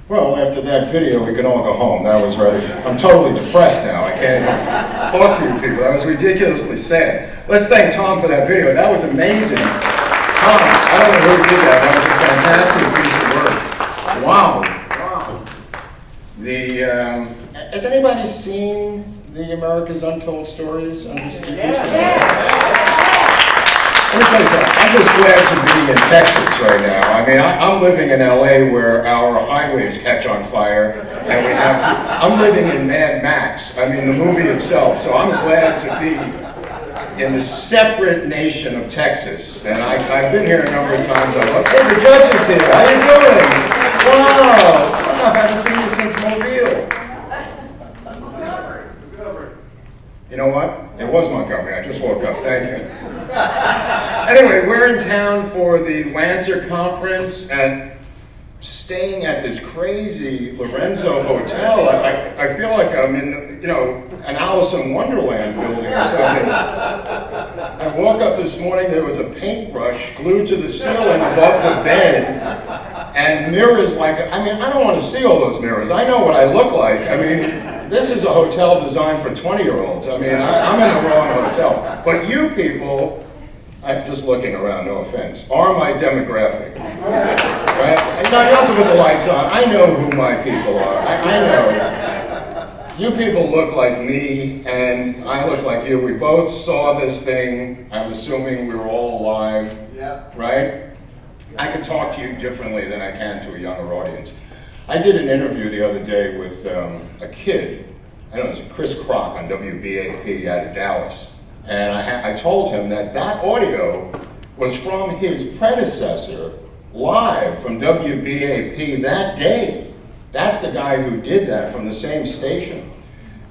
Well, after that video, we can all go home. That was right. I'm totally depressed now. I can't even talk to you people. That was ridiculously sad. Let's thank Tom for that video. That was amazing. Tom, I don't know who did that. That was a fantastic piece of work. Wow. Has anybody seen the America's Untold Stories? Let me tell you something. I'm just glad to be in Texas right now. I mean, I'm living in LA where our highways catch on fire, and we have to. I'm living in Mad Max. I mean, the movie itself. So I'm glad to be in the separate nation of Texas. And I've been here a number of times. I'm like, hey, the judge is here. How you doing? Wow. I haven't seen you since Mobile. You know what? It was Montgomery. I just woke up. Thank you. Anyway, we're in town for the Lancer conference and staying at this crazy Lorenzo hotel. I feel like I'm in, an Alice in Wonderland building or something. I woke up this morning, there was a paintbrush glued to the ceiling above the bed, and mirrors I don't want to see all those mirrors. I know what I look like. I mean, this is a hotel designed for 20-year-olds. I mean, I'm in the wrong hotel. But you people, I'm just looking around, no offense, are my demographic. Right? You don't have to put the lights on. I know who my people are. I know. You people look like me, and I look like you. We both saw this thing. I'm assuming we were all alive. Yeah. Right? I could talk to you differently than I can to a younger audience. I did an interview the other day with a kid, I don't know, it's Chris Crock on WBAP out of Dallas. And I told him that audio was from his predecessor live from WBAP that day. That's the guy who did that from the same station.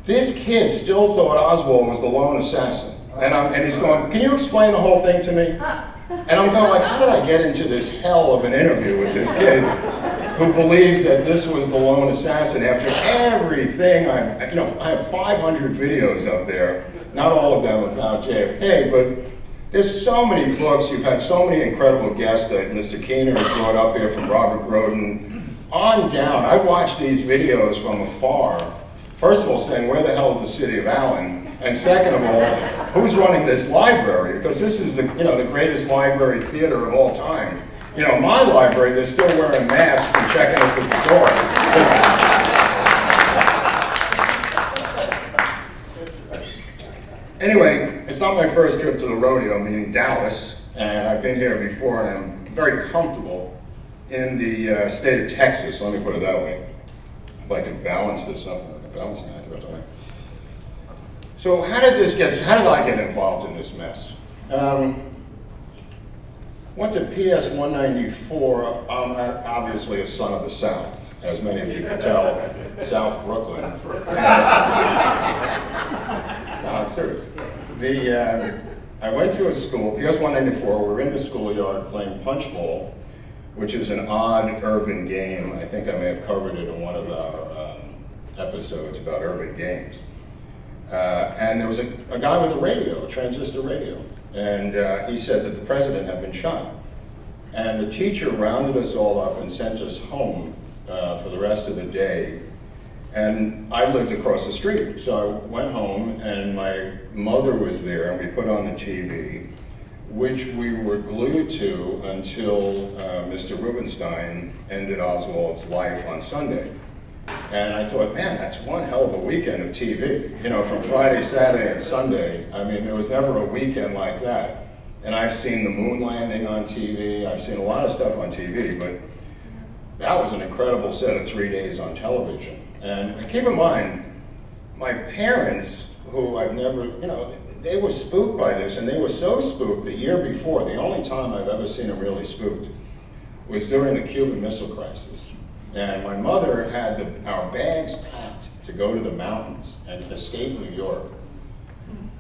This kid still thought Oswald was the lone assassin. And he's going, can you explain the whole thing to me? And I'm going how did I get into this hell of an interview with this kid who believes that this was the lone assassin after everything I have 500 videos up there, not all of them about JFK, but there's so many books, you've had so many incredible guests that Mr. Keener has brought up here from Robert Groden, on down. I've watched these videos from afar, first of all saying, where the hell is the city of Allen? And second of all, who's running this library? Because this is the greatest library theater of all time. My library, they're still wearing masks and checking us at the door. Anyway, it's not my first trip to the rodeo, meaning Dallas, and I've been here before, and I'm very comfortable in the state of Texas, let me put it that way. If I can balance this up, I can balance it. So how did I get involved in this mess? Went to PS 194, I'm obviously a son of the South, as many of you can tell, South Brooklyn. No, I'm serious. I went to a school, PS 194, we were in the schoolyard playing punch ball, which is an odd urban game. I think I may have covered it in one of our episodes about urban games. And there was a guy with a radio, a transistor radio, and he said that the president had been shot. And the teacher rounded us all up and sent us home for the rest of the day. And I lived across the street, so I went home and my mother was there and we put on the TV, which we were glued to until Mr. Rubenstein ended Oswald's life on Sunday. And I thought, man, that's one hell of a weekend of TV. From Friday, Saturday, and Sunday. I mean, there was never a weekend like that. And I've seen the moon landing on TV. I've seen a lot of stuff on TV, but that was an incredible set of 3 days on television. And keep in mind, my parents, who I've never, they were spooked by this, and they were so spooked the year before. The only time I've ever seen them really spooked was during the Cuban Missile Crisis. And my mother had our bags packed to go to the mountains and escape New York.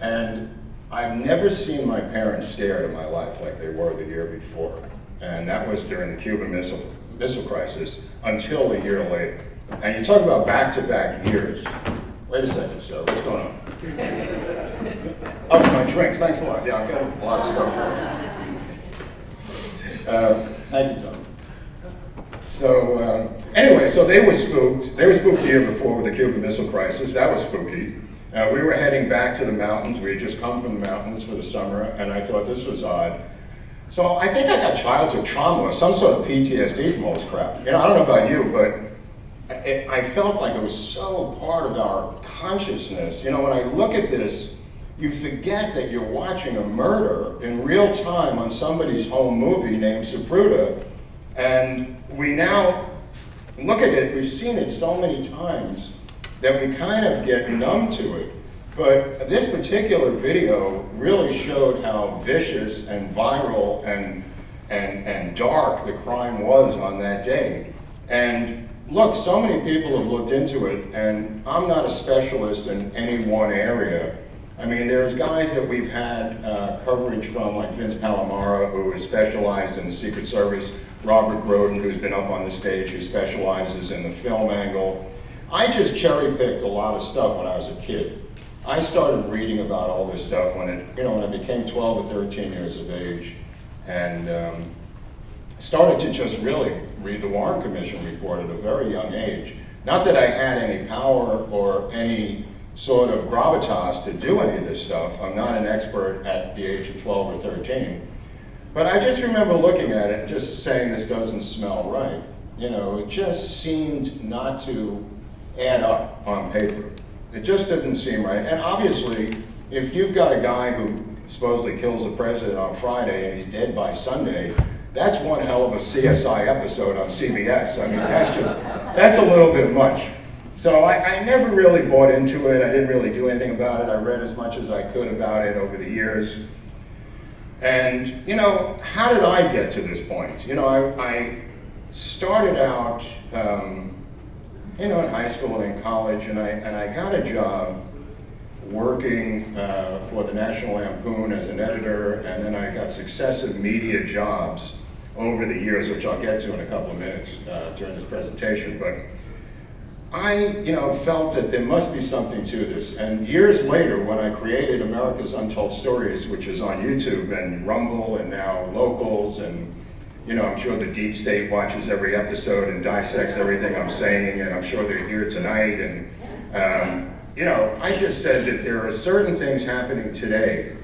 And I've never seen my parents scared in my life like they were the year before. And that was during the Cuban Missile Crisis until a year later. And you talk about back-to-back years. Wait a second, sir, what's going on? Oh, my drinks, thanks a lot. Yeah, I've got a lot of stuff here. Thank you, Tom. So anyway, so they were spooked. They were spooked the year before with the Cuban Missile Crisis. That was spooky. We were heading back to the mountains. We had just come from the mountains for the summer, and I thought this was odd. So I think I got childhood trauma or some sort of PTSD from all this crap. You know, I don't know about you, but I felt like it was so part of our consciousness. You know, when I look at this, you forget that you're watching a murder in real time on somebody's home movie named Zapruder, and we now look at it, we've seen it so many times that we kind of get numb to it. But this particular video really showed how vicious and viral and dark the crime was on that day. And look, so many people have looked into it, and I'm not a specialist in any one area. I mean, there's guys that we've had coverage from, like Vince Palomara, who is specialized in the Secret Service, Robert Groden, who's been up on the stage, who specializes in the film angle. I just cherry-picked a lot of stuff when I was a kid. I started reading about all this stuff when I became 12 or 13 years of age, and started to just really read the Warren Commission report at a very young age. Not that I had any power or any sort of gravitas to do any of this stuff. I'm not an expert at the age of 12 or 13. But I just remember looking at it and just saying, this doesn't smell right. You know, it just seemed not to add up on paper. It just didn't seem right. And obviously, if you've got a guy who supposedly kills the president on Friday and he's dead by Sunday, that's one hell of a CSI episode on CBS. I mean, that's a little bit much. So I never really bought into it. I didn't really do anything about it. I read as much as I could about it over the years. And, you know, how did I get to this point? You know, I started out, in high school and in college, and I got a job working for the National Lampoon as an editor, and then I got successive media jobs over the years, which I'll get to in a couple of minutes during this presentation. But I, felt that there must be something to this. And years later, when I created America's Untold Stories, which is on YouTube and Rumble and now Locals, and I'm sure the deep state watches every episode and dissects everything I'm saying, and I'm sure they're here tonight. And I just said that there are certain things happening today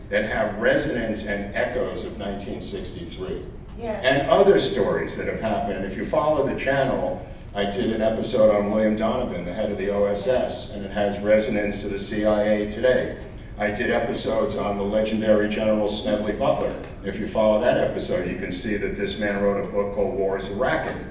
that have resonance and echoes of 1963. Yeah. And other stories that have happened. If you follow the channel, I did an episode on William Donovan, the head of the OSS, and it has resonance to the CIA today. I did episodes on the legendary General Smedley Butler. If you follow that episode, you can see that this man wrote a book called War is a Racket,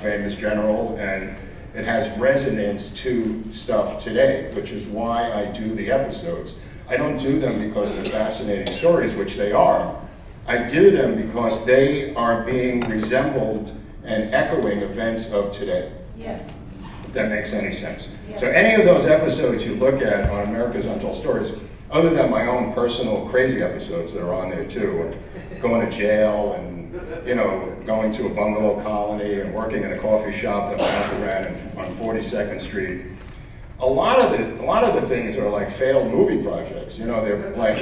famous general, and it has resonance to stuff today, which is why I do the episodes. I don't do them because they're fascinating stories, which they are. I do them because they are being resembled and echoing events of today. Yeah. If that makes any sense. Yeah. So any of those episodes you look at on America's Untold Stories, other than my own personal crazy episodes that are on there too, of going to jail and going to a bungalow colony and working in a coffee shop that my uncle ran on 42nd Street. A lot of the things are like failed movie projects. They're like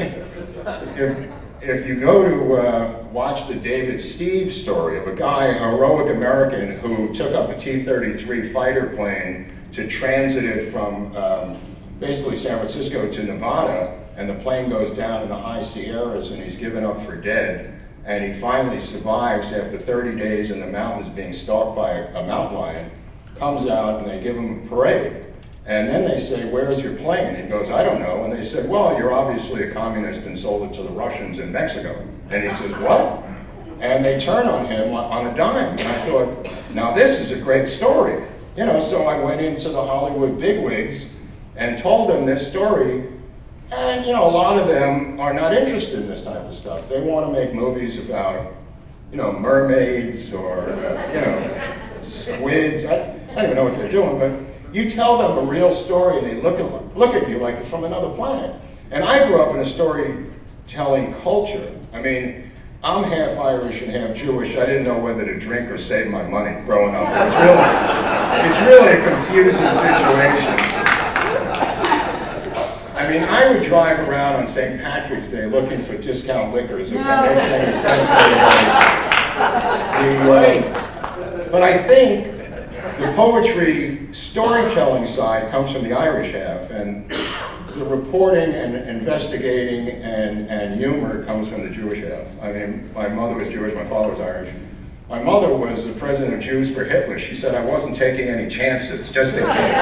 if you go to watch the David Steve story of a guy, a heroic American who took up a T-33 fighter plane to transit it from basically San Francisco to Nevada, and the plane goes down in the high Sierras and he's given up for dead, and he finally survives after 30 days in the mountains being stalked by a mountain lion, comes out and they give him a parade. And then they say, where's your plane? He goes, I don't know. And they said, well, you're obviously a communist and sold it to the Russians in Mexico. And he says, what? And they turn on him on a dime. And I thought, now this is a great story. So I went into the Hollywood bigwigs and told them this story. And, a lot of them are not interested in this type of stuff. They want to make movies about, mermaids or, squids. I don't even know what they're doing, but you tell them a real story and they look at you like it's from another planet. And I grew up in a storytelling culture. I mean, I'm half Irish and half Jewish. I didn't know whether to drink or save my money growing up. It's really a confusing situation. I mean, I would drive around on St. Patrick's Day looking for discount liquors, if that makes any sense to anybody. But I think the poetry storytelling side comes from the Irish half, and the reporting and investigating and humor comes from the Jewish half. I mean, my mother was Jewish, my father was Irish. My mother was the president of Jews for Hitler. She said I wasn't taking any chances, just in case.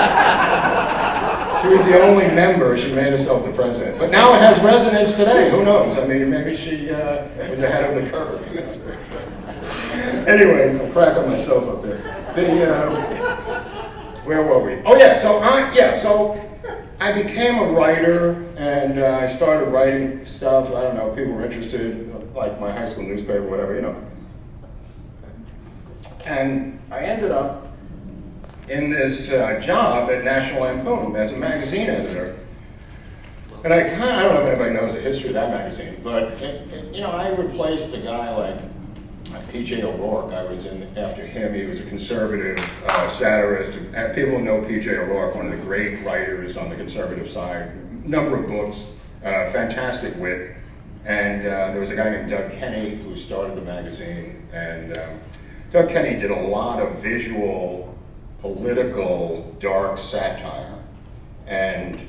She was the only member, she made herself the president. But now it has resonance today, who knows? I mean, maybe she was ahead of the curve. Anyway, I'm cracking myself up there. Where were we? Oh yeah, so I became a writer, and I started writing stuff. I don't know, people were interested, like my high school newspaper, whatever, you know. And I ended up in this job at National Lampoon as a magazine editor. And I don't know if anybody knows the history of that magazine, but you know, I replaced a guy like P.J. O'Rourke. I was in after him. He was a conservative satirist. People know P.J. O'Rourke, one of the great writers on the conservative side. Number of books, fantastic wit. And there was a guy named Doug Kenny who started the magazine. And Doug Kenny did a lot of visual, political, dark satire. And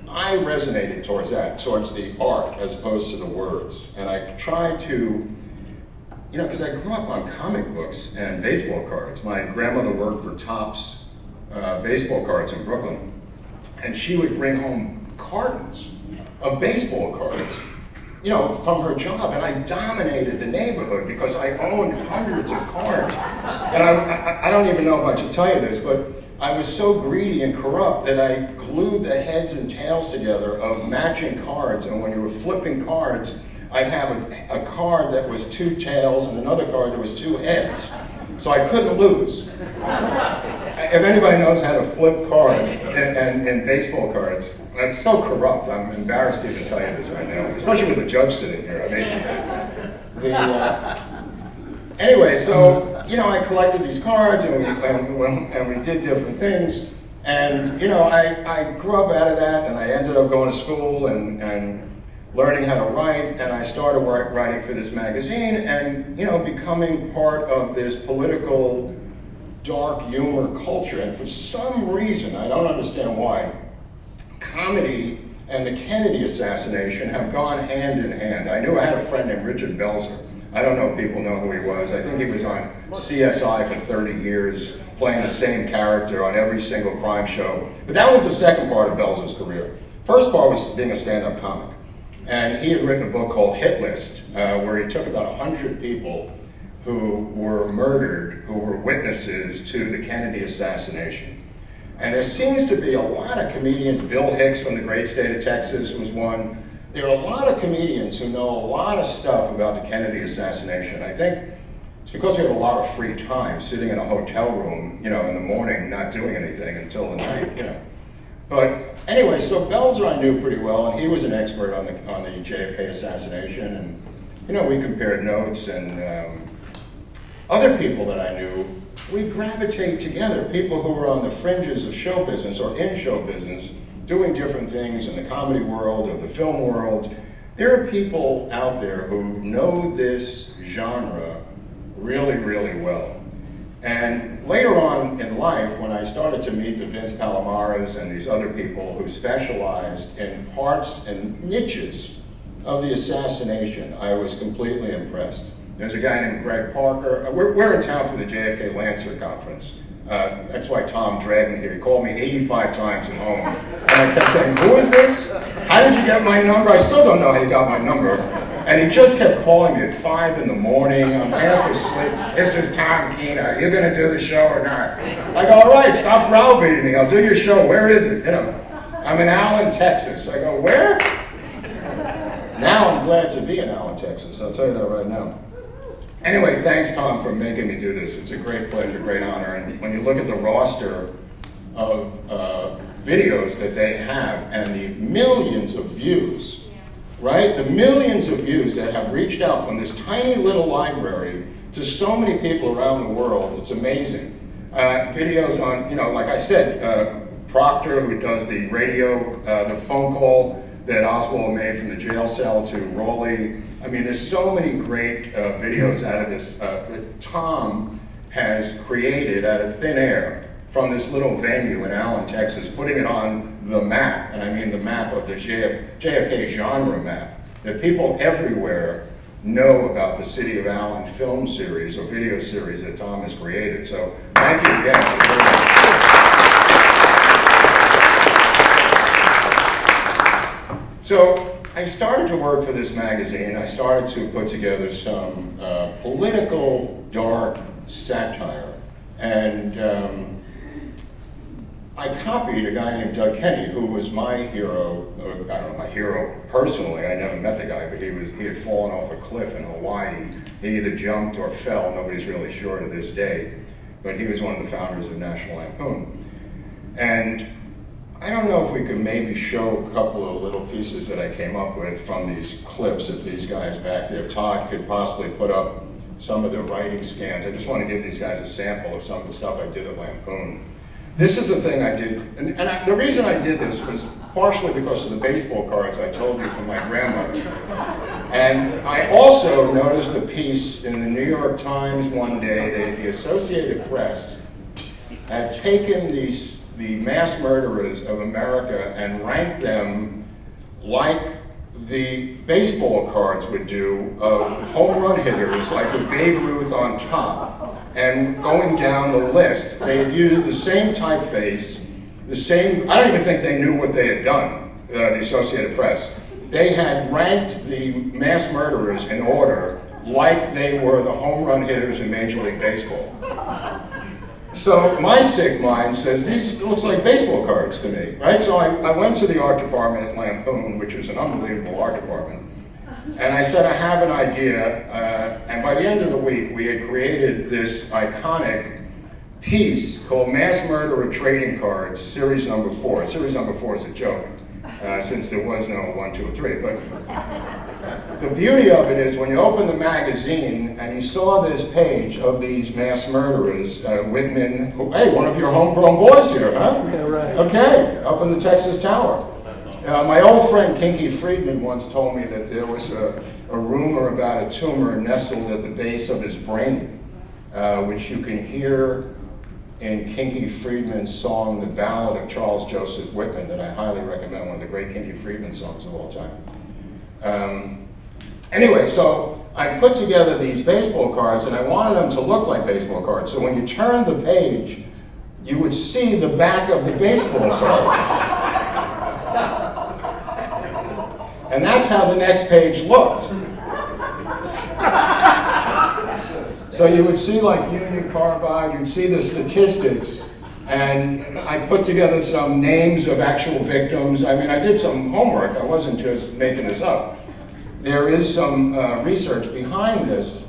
I resonated towards that, towards the art as opposed to the words. And I tried to, you know, because I grew up on comic books and baseball cards. My grandmother worked for Topps baseball cards in Brooklyn. And she would bring home cartons of baseball cards, you know, from her job, and I dominated the neighborhood because I owned hundreds of cards. And I don't even know if I should tell you this, but I was so greedy and corrupt that I glued the heads and tails together of matching cards, and when you were flipping cards, I'd have a card that was two tails and another card that was two heads. So I couldn't lose. If anybody knows how to flip cards and baseball cards, it's so corrupt. I'm embarrassed to even tell you this right now, especially with the judge sitting here. I mean, anyway, so you know, I collected these cards and we did different things, and you know, I grew up out of that, and I ended up going to school and learning how to write, and I started writing for this magazine, and you know, becoming part of this political dark humor culture. And for some reason, I don't understand why, comedy and the Kennedy assassination have gone hand in hand. I knew I had a friend named Richard Belzer. I don't know if people know who he was. I think he was on CSI for 30 years, playing the same character on every single crime show. But that was the second part of Belzer's career. First part was being a stand-up comic. And he had written a book called Hit List, where he took about 100 people who were murdered, who were witnesses to the Kennedy assassination. And there seems to be a lot of comedians. Bill Hicks from the great state of Texas was one. There are a lot of comedians who know a lot of stuff about the Kennedy assassination. I think it's because we have a lot of free time sitting in a hotel room, you know, in the morning, not doing anything until the night, you know. But anyway, so Belzer I knew pretty well, and he was an expert on the JFK assassination, and you know, we compared notes, and other people that I knew, we gravitate together, people who were on the fringes of show business or in show business, doing different things in the comedy world or the film world. There are people out there who know this genre really, really well. And later on in life, when I started to meet the Vince Palomaras and these other people who specialized in parts and niches of the assassination, I was completely impressed. There's a guy named Greg Parker. We're in town for the JFK Lancer conference. That's why Tom dragged me here. He called me 85 times at home. And I kept saying, who is this? How did you get my number? I still don't know how you got my number. And he just kept calling me at 5 in the morning. I'm half asleep. This is Tom Keene. Are you going to do the show or not? I go, all right, stop browbeating me. I'll do your show. Where is it? You know, I'm in Allen, Texas. I go, where? Now I'm glad to be in Allen, Texas. I'll tell you that right now. Anyway, thanks, Tom, for making me do this. It's a great pleasure, great honor. And when you look at the roster of videos that they have and the millions of views, right? The millions of views that have reached out from this tiny little library to so many people around the world, it's amazing. Videos on, you know, like I said, Proctor, who does the radio, the phone call that Oswald made from the jail cell to Rowley. I mean, there's so many great videos out of this. Tom has created out of thin air from this little venue in Allen, Texas, putting it on the map, and I mean the map of the JFK genre map, that people everywhere know about the City of Allen film series or video series that Tom has created. So thank you again. So I started to work for this magazine. I started to put together some political dark satire, and I copied a guy named Doug Kenny, who was my hero. I don't know, my hero personally. I never met the guy, but he had fallen off a cliff in Hawaii. He either jumped or fell. Nobody's really sure to this day. But he was one of the founders of National Lampoon. And I don't know if we could maybe show a couple of little pieces that I came up with from these clips of these guys back there. If Todd could possibly put up some of the writing scans. I just want to give these guys a sample of some of the stuff I did at Lampoon. This is a thing I did, and the reason I did this was partially because of the baseball cards I told you from my grandmother. And I also noticed a piece in the New York Times one day that the Associated Press had taken the mass murderers of America and ranked them like the baseball cards would do of home run hitters, like with Babe Ruth on top. And going down the list, they had used the same typeface, the same, I don't even think they knew what they had done, the Associated Press. They had ranked the mass murderers in order like they were the home run hitters in Major League Baseball. So my sick mind says, these looks like baseball cards to me, right? So I went to the art department at Lampoon, which is an unbelievable art department, and I said, I have an idea, and by the end of the week, we had created this iconic piece called Mass Murderer Trading Cards, series number 4. Series number 4 is a joke, since there was no 1, 2, or 3, but the beauty of it is when you open the magazine and you saw this page of these mass murderers, Whitman, hey, one of your homegrown boys here, huh? Yeah, right. Okay, up in the Texas Tower. My old friend Kinky Friedman once told me that there was a rumor about a tumor nestled at the base of his brain, which you can hear in Kinky Friedman's song, The Ballad of Charles Joseph Whitman, that I highly recommend, one of the great Kinky Friedman songs of all time. Anyway, so I put together these baseball cards, and I wanted them to look like baseball cards. So when you turned the page, you would see the back of the baseball card. And that's how the next page looked. So you would see like Union Carbide, you'd see the statistics, and I put together some names of actual victims. I mean, I did some homework, I wasn't just making this up. There is some research behind this,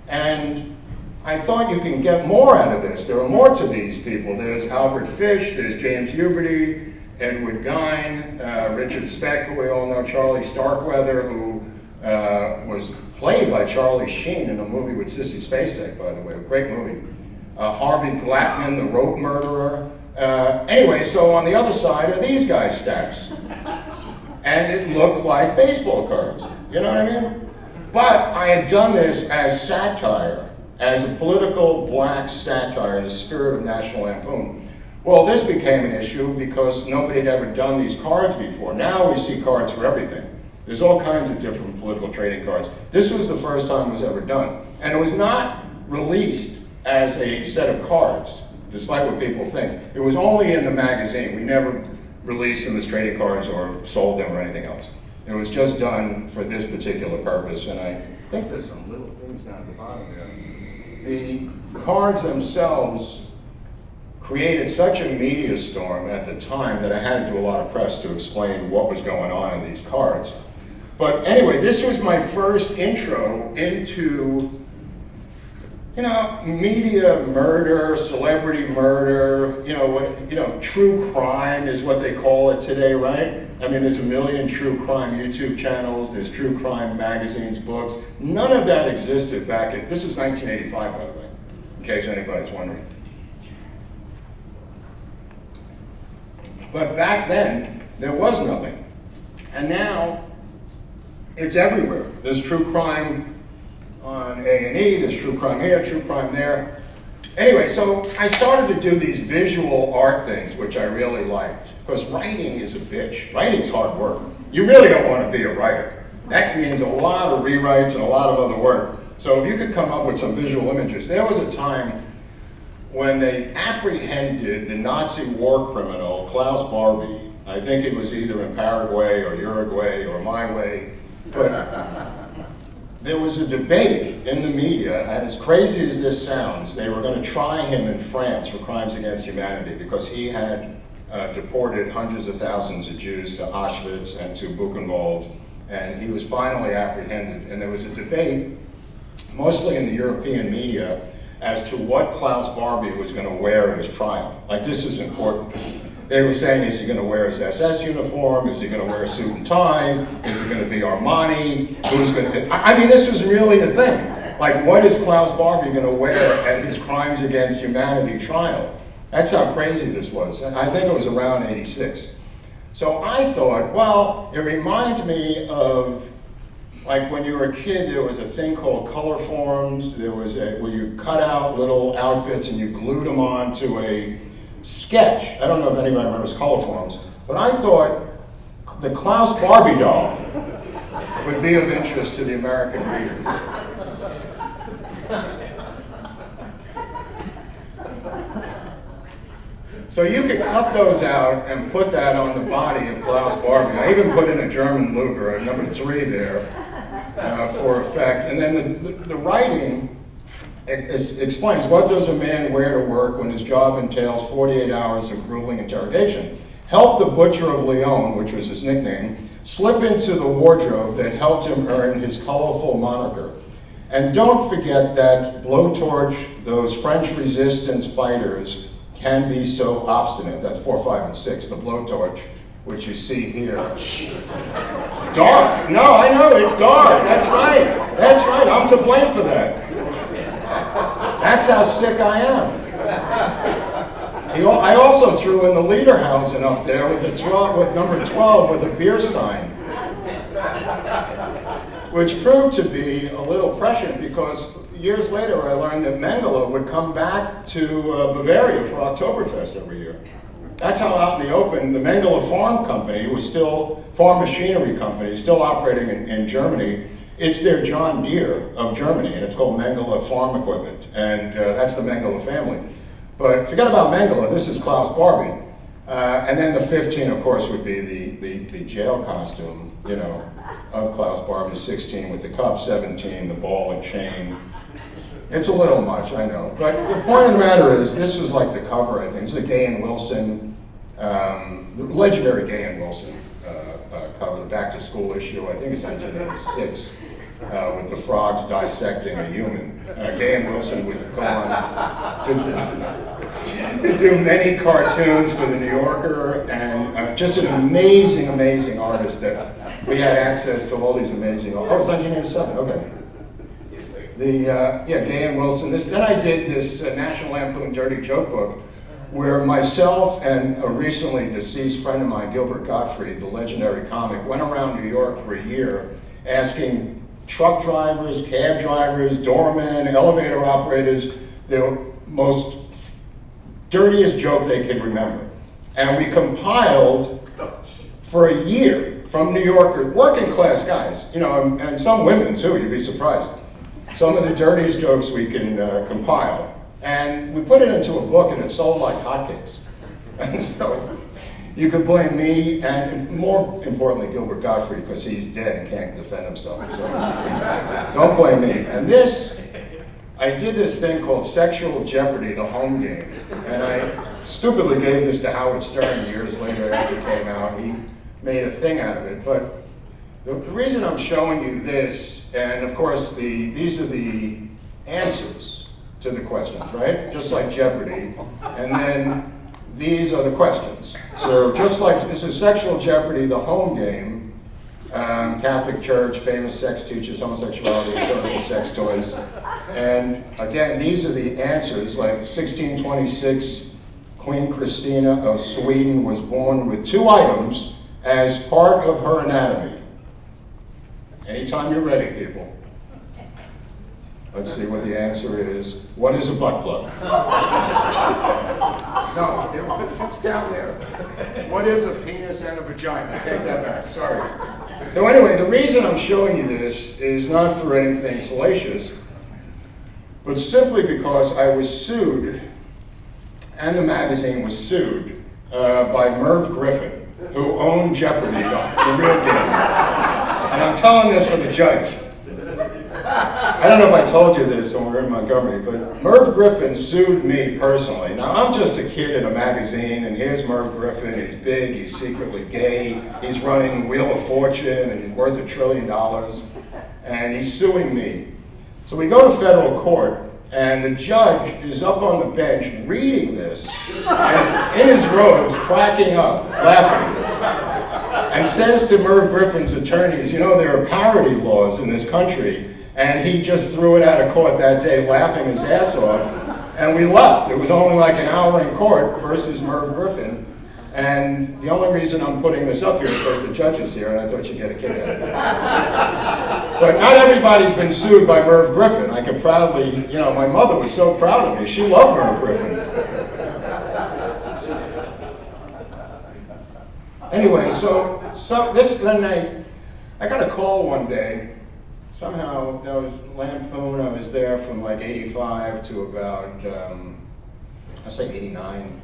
and I thought you can get more out of this. There are more to these people. There's Albert Fish, there's James Huberty, Edward Gein, Richard Speck, who we all know, Charlie Starkweather, who was played by Charlie Sheen in a movie with Sissy Spacek, by the way, a great movie. Harvey Glattman, the rope murderer. Anyway, so on the other side are these guys' stacks. And it looked like baseball cards, you know what I mean? But I had done this as satire, as a political black satire in the spirit of National Lampoon. Well, this became an issue because nobody had ever done these cards before. Now we see cards for everything. There's all kinds of different political trading cards. This was the first time it was ever done. And it was not released as a set of cards, despite what people think. It was only in the magazine. We never released them as trading cards or sold them or anything else. It was just done for this particular purpose. And I think there's some little things down at the bottom there. The cards themselves created such a media storm at the time that I had to do a lot of press to explain what was going on in these cards. But anyway, this was my first intro into, media murder, celebrity murder, true crime is what they call it today, right? I mean, there's a million true crime YouTube channels, there's true crime magazines, books. None of that existed back in, this is 1985, by the way, in case anybody's wondering. But back then, there was nothing. And now, it's everywhere. There's true crime on A&E, there's true crime here, true crime there. Anyway, so I started to do these visual art things, which I really liked, because writing is a bitch. Writing's hard work. You really don't want to be a writer. That means a lot of rewrites and a lot of other work. So if you could come up with some visual images. There was a time when they apprehended the Nazi war criminal, Klaus Barbie. I think it was either in Paraguay or Uruguay or my way, but there was a debate in the media, and as crazy as this sounds, they were going to try him in France for crimes against humanity because he had deported hundreds of thousands of Jews to Auschwitz and to Buchenwald, and he was finally apprehended. And there was a debate, mostly in the European media, as to what Klaus Barbie was going to wear at his trial. Like, this is important. They were saying, is he going to wear his SS uniform? Is he going to wear a suit and tie? Is it going to be Armani? Who's going to? I mean, this was really a thing. Like, what is Klaus Barbie going to wear at his crimes against humanity trial? That's how crazy this was. I think it was around '86. So I thought, well, it reminds me of, like, when you were a kid, there was a thing called color forms. There was where you cut out little outfits and you glued them onto a sketch. I don't know if anybody remembers color forms, but I thought the Klaus Barbie doll would be of interest to the American readers. So you could cut those out and put that on the body of Klaus Barbie. I even put in a German Luger, a number 3 there, for effect. And then the writing explains, what does a man wear to work when his job entails 48 hours of grueling interrogation? Help the Butcher of Lyon, which was his nickname, slip into the wardrobe that helped him earn his colorful moniker. And don't forget that blowtorch, those French resistance fighters, can be so obstinate. That's 4, 5, and 6, the blowtorch, which you see here. Dark. No, I know, it's dark. That's right. That's right. I'm to blame for that. That's how sick I am. I also threw in the Lederhausen up there with number 12 with a beer stein, which proved to be a little prescient because years later I learned that Mengele would come back to Bavaria for Oktoberfest every year. That's how out in the open, the Mengele Farm Company was still, farm machinery company, still operating in Germany. It's their John Deere of Germany, and it's called Mengele Farm Equipment, and that's the Mengele family. But forget about Mengele, this is Klaus Barbie. And then the 15, of course, would be the jail costume, you know, of Klaus Barbie, 16 with the cup, 17, the ball and chain. It's a little much, I know. But the point of the matter is, this was like the cover, I think. This is a Gay and Wilson, the legendary Gay and Wilson cover, the Back to School issue, I think it's 1986. With the frogs dissecting a human. Gay and Wilson would go on to do many cartoons for the New Yorker, and just an amazing, amazing artist that we had access to all these amazing, oh, it was 1987, okay. Gay and Wilson. Then I did this National Lampoon Dirty Joke book, where myself and a recently deceased friend of mine, Gilbert Gottfried, the legendary comic, went around New York for a year asking truck drivers, cab drivers, doormen, elevator operators, their most dirtiest joke they could remember. And we compiled for a year from New Yorker, working class guys, you know, and some women too, you'd be surprised. Some of the dirtiest jokes we can compile. And we put it into a book and it sold like hotcakes. And so you could blame me, and more importantly, Gilbert Gottfried, because he's dead and can't defend himself. So don't blame me. And I did this thing called Sexual Jeopardy, the home game. And I stupidly gave this to Howard Stern years later after it came out. He made a thing out of it. But the reason I'm showing you this, and of course these are the answers to the questions, right? Just like Jeopardy. And then these are the questions. So just like, this is Sexual Jeopardy, the home game, Catholic Church, famous sex teachers, homosexuality, children, sex toys. And again, these are the answers, like 1626, Queen Christina of Sweden was born with 2 items as part of her anatomy. Anytime you're ready, people. Let's see what the answer is. What is a butt plug? No, it's down there. What is a penis and a vagina? Take that back, sorry. So anyway, the reason I'm showing you this is not for anything salacious, but simply because I was sued, and the magazine was sued, by Merv Griffin, who owned Jeopardy, the real game. And I'm telling this for the judge. I don't know if I told you this when we were in Montgomery, but Merv Griffin sued me personally. Now, I'm just a kid in a magazine, and here's Merv Griffin. He's big, he's secretly gay, he's running Wheel of Fortune, and he's worth $1 trillion, and he's suing me. So we go to federal court, and the judge is up on the bench reading this, and in his robes, cracking up, laughing, and says to Merv Griffin's attorneys, you know, there are parody laws in this country, and he just threw it out of court that day, laughing his ass off, and we left. It was only like an hour in court versus Merv Griffin, and the only reason I'm putting this up here is because the judge is here, and I thought you'd get a kick out of it. But not everybody's been sued by Merv Griffin. I could proudly, you know, my mother was so proud of me. She loved Merv Griffin. Anyway, so then I got a call one day. Somehow, that was Lampoon. I was there from like 85 to about, I say 89,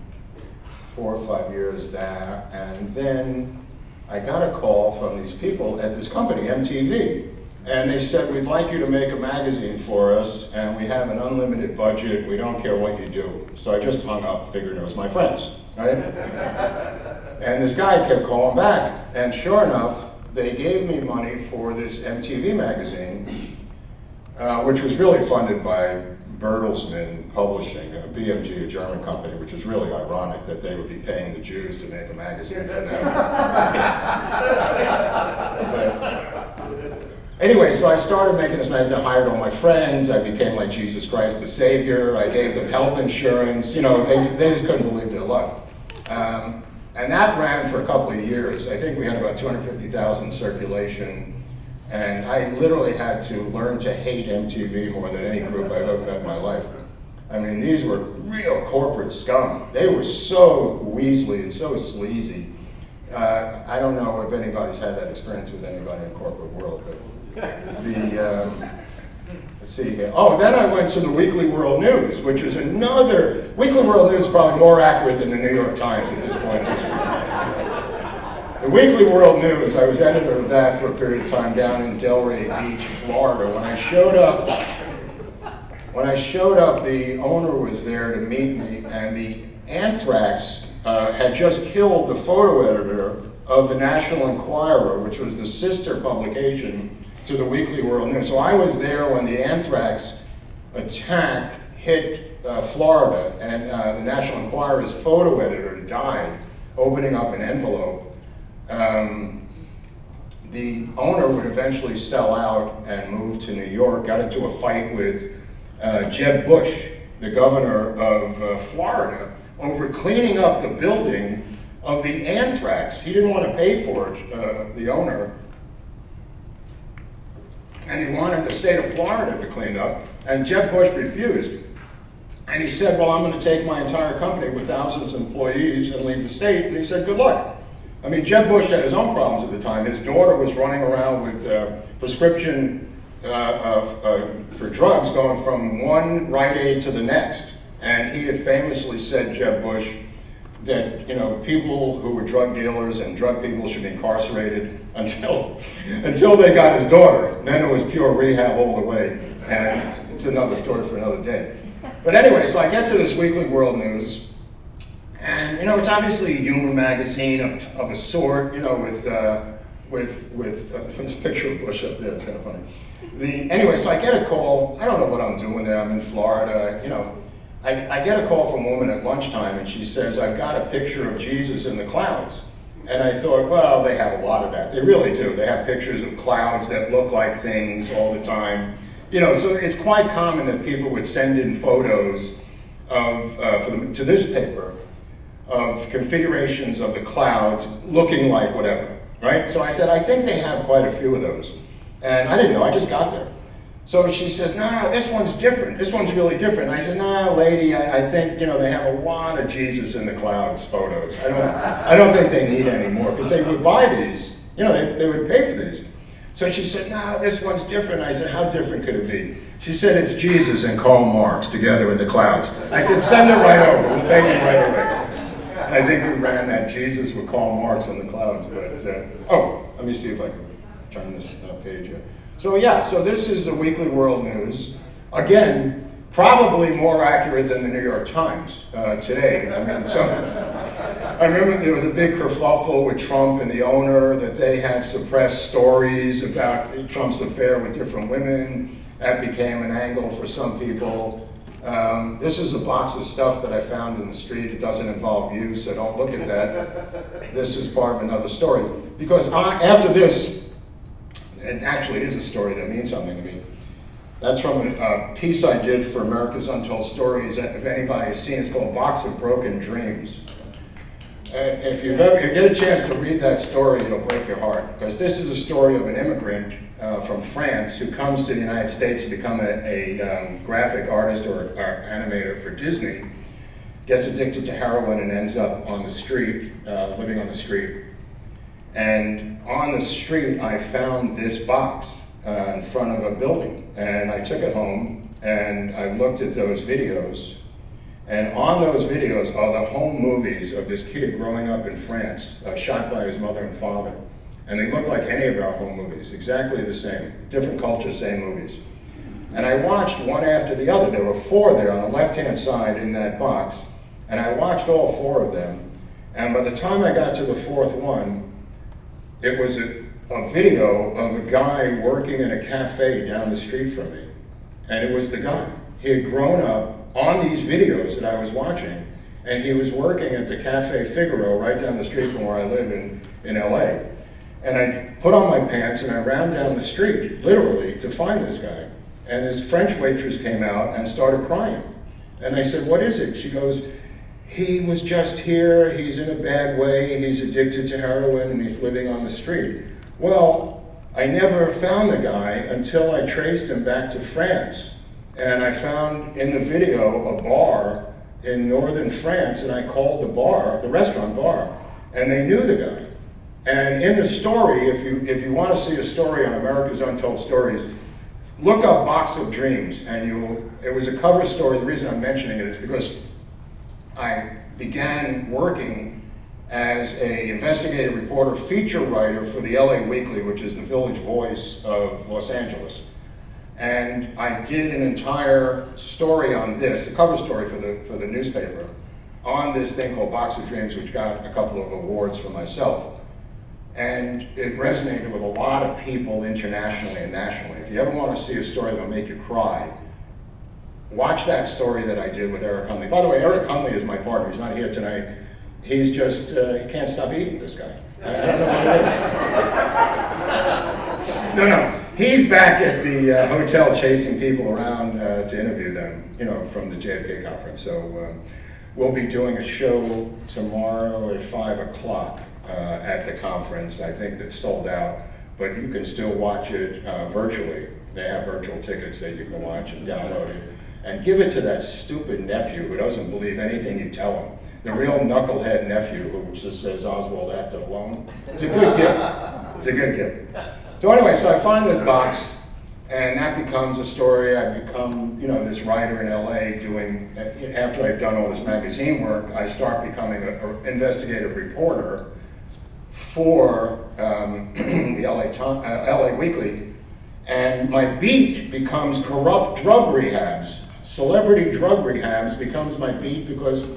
4 or 5 years there. And then I got a call from these people at this company, MTV. And they said, we'd like you to make a magazine for us, and we have an unlimited budget. We don't care what you do. So I just hung up, figured it was my friends, right? And this guy kept calling back. And sure enough, they gave me money for this MTV magazine, which was really funded by Bertelsmann Publishing, BMG, a German company, which is really ironic that they would be paying the Jews to make a magazine for them. But anyway, so I started making this magazine. I hired all my friends. I became like Jesus Christ the Savior. I gave them health insurance. You know, they just couldn't believe their luck. And that ran for a couple of years. I think we had about 250,000 circulation. And I literally had to learn to hate MTV more than any group I've ever met in my life. I mean, these were real corporate scum. They were so weaselly and so sleazy. I don't know if anybody's had that experience with anybody in the corporate world, but let's see here. Oh, then I went to the Weekly World News, which is another, Weekly World News is probably more accurate than the New York Times at this point in history. The Weekly World News, I was editor of that for a period of time down in Delray Beach, Florida. When I showed up, the owner was there to meet me, and the anthrax had just killed the photo editor of the National Enquirer, which was the sister publication to the Weekly World News. So I was there when the anthrax attack hit Florida, and the National Enquirer's photo editor died, opening up an envelope. The owner would eventually sell out and move to New York, got into a fight with Jeb Bush, the governor of Florida, over cleaning up the building of the anthrax. He didn't want to pay for it, the owner, and he wanted the state of Florida to clean up, and Jeb Bush refused. And he said, well, I'm going to take my entire company with thousands of employees and leave the state, and he said, good luck. I mean, Jeb Bush had his own problems at the time. His daughter was running around with prescription for drugs going from one Rite Aid to the next. And he had famously said, Jeb Bush, that, you know, people who were drug dealers and drug people should be incarcerated until they got his daughter. Then it was pure rehab all the way. And it's another story for another day. But anyway, so I get to this Weekly World News. And, you know, it's obviously a humor magazine of a sort, you know, with this picture of Bush up there, it's kind of funny. Anyway, so I get a call. I don't know what I'm doing there. I'm in Florida, you know. I get a call from a woman at lunchtime, and she says, I've got a picture of Jesus in the clouds. And I thought, well, they have a lot of that. They really do. They have pictures of clouds that look like things all the time. You know, so it's quite common that people would send in photos of, to this paper, of configurations of the clouds looking like whatever, right? So I said, I think they have quite a few of those. And I didn't know, I just got there. So she says, no, this one's different. This one's really different. I said, no, lady, I think, they have a lot of Jesus in the clouds photos. I don't think they need any more, because they would buy these, they would pay for these. So she said, no, this one's different. I said, how different could it be? She said, it's Jesus and Karl Marx together in the clouds. I said, send it right over. We'll pay you right away. I think we ran that Jesus with Karl Marx in the clouds. But let me see if I can turn this page here. So so this is the Weekly World News. Again, probably more accurate than the New York Times today. I remember there was a big kerfuffle with Trump and the owner that they had suppressed stories about Trump's affair with different women. That became an angle for some people. This is a box of stuff that I found in the street. It doesn't involve you, so don't look at that. This is part of another story. Because after this, it actually is a story that means something to me. That's from a piece I did for America's Untold Stories. If anybody has seen it, it's called Box of Broken Dreams. If you get a chance to read that story, it'll break your heart. Because this is a story of an immigrant from France who comes to the United States to become a graphic artist or animator for Disney, gets addicted to heroin and ends up on the street, living on the street. And on the street, I found this box in front of a building. And I took it home and I looked at those videos. And on those videos are the home movies of this kid growing up in France, shot by his mother and father. And they look like any of our home movies, exactly the same. Different culture, same movies. And I watched one after the other. There were 4 there on the left-hand side in that box. And I watched all 4 of them. And by the time I got to the 4th one, it was a video of a guy working in a cafe down the street from me. And it was the guy. He had grown up on these videos that I was watching, and he was working at the Cafe Figaro right down the street from where I live in LA. And I put on my pants and I ran down the street, literally, to find this guy. And this French waitress came out and started crying. And I said, what is it? She goes, he was just here, he's in a bad way, he's addicted to heroin, and he's living on the street. Well, I never found the guy until I traced him back to France. And I found in the video a bar in northern France, and I called the restaurant bar, and they knew the guy. And in the story, if you want to see a story on America's Untold Stories, look up Box of Dreams, and it was a cover story. The reason I'm mentioning it is because I began working as an investigative reporter, feature writer for the LA Weekly, which is the Village Voice of Los Angeles. And I did an entire story on this, a cover story for the newspaper, on this thing called Box of Dreams, which got a couple of awards for myself. And it resonated with a lot of people internationally and nationally. If you ever want to see a story that'll make you cry, watch that story that I did with Eric Hunley. By the way, Eric Hunley is my partner. He's not here tonight. He's just, he can't stop eating, this guy. I don't know what it is. No. He's back at the hotel chasing people around to interview them, from the JFK conference. So we'll be doing a show tomorrow at 5 o'clock at the conference. I think that's sold out, but you can still watch it virtually. They have virtual tickets that you can watch and download it. And give it to that stupid nephew who doesn't believe anything you tell him. The real knucklehead nephew who just says Oswald act alone. It's a good gift. It's a good gift. So anyway, so I find this box, and that becomes a story. I become, this writer in LA doing, after I've done all this magazine work, I start becoming an investigative reporter for the LA Weekly, and my beat becomes corrupt drug rehabs. Celebrity drug rehabs becomes my beat because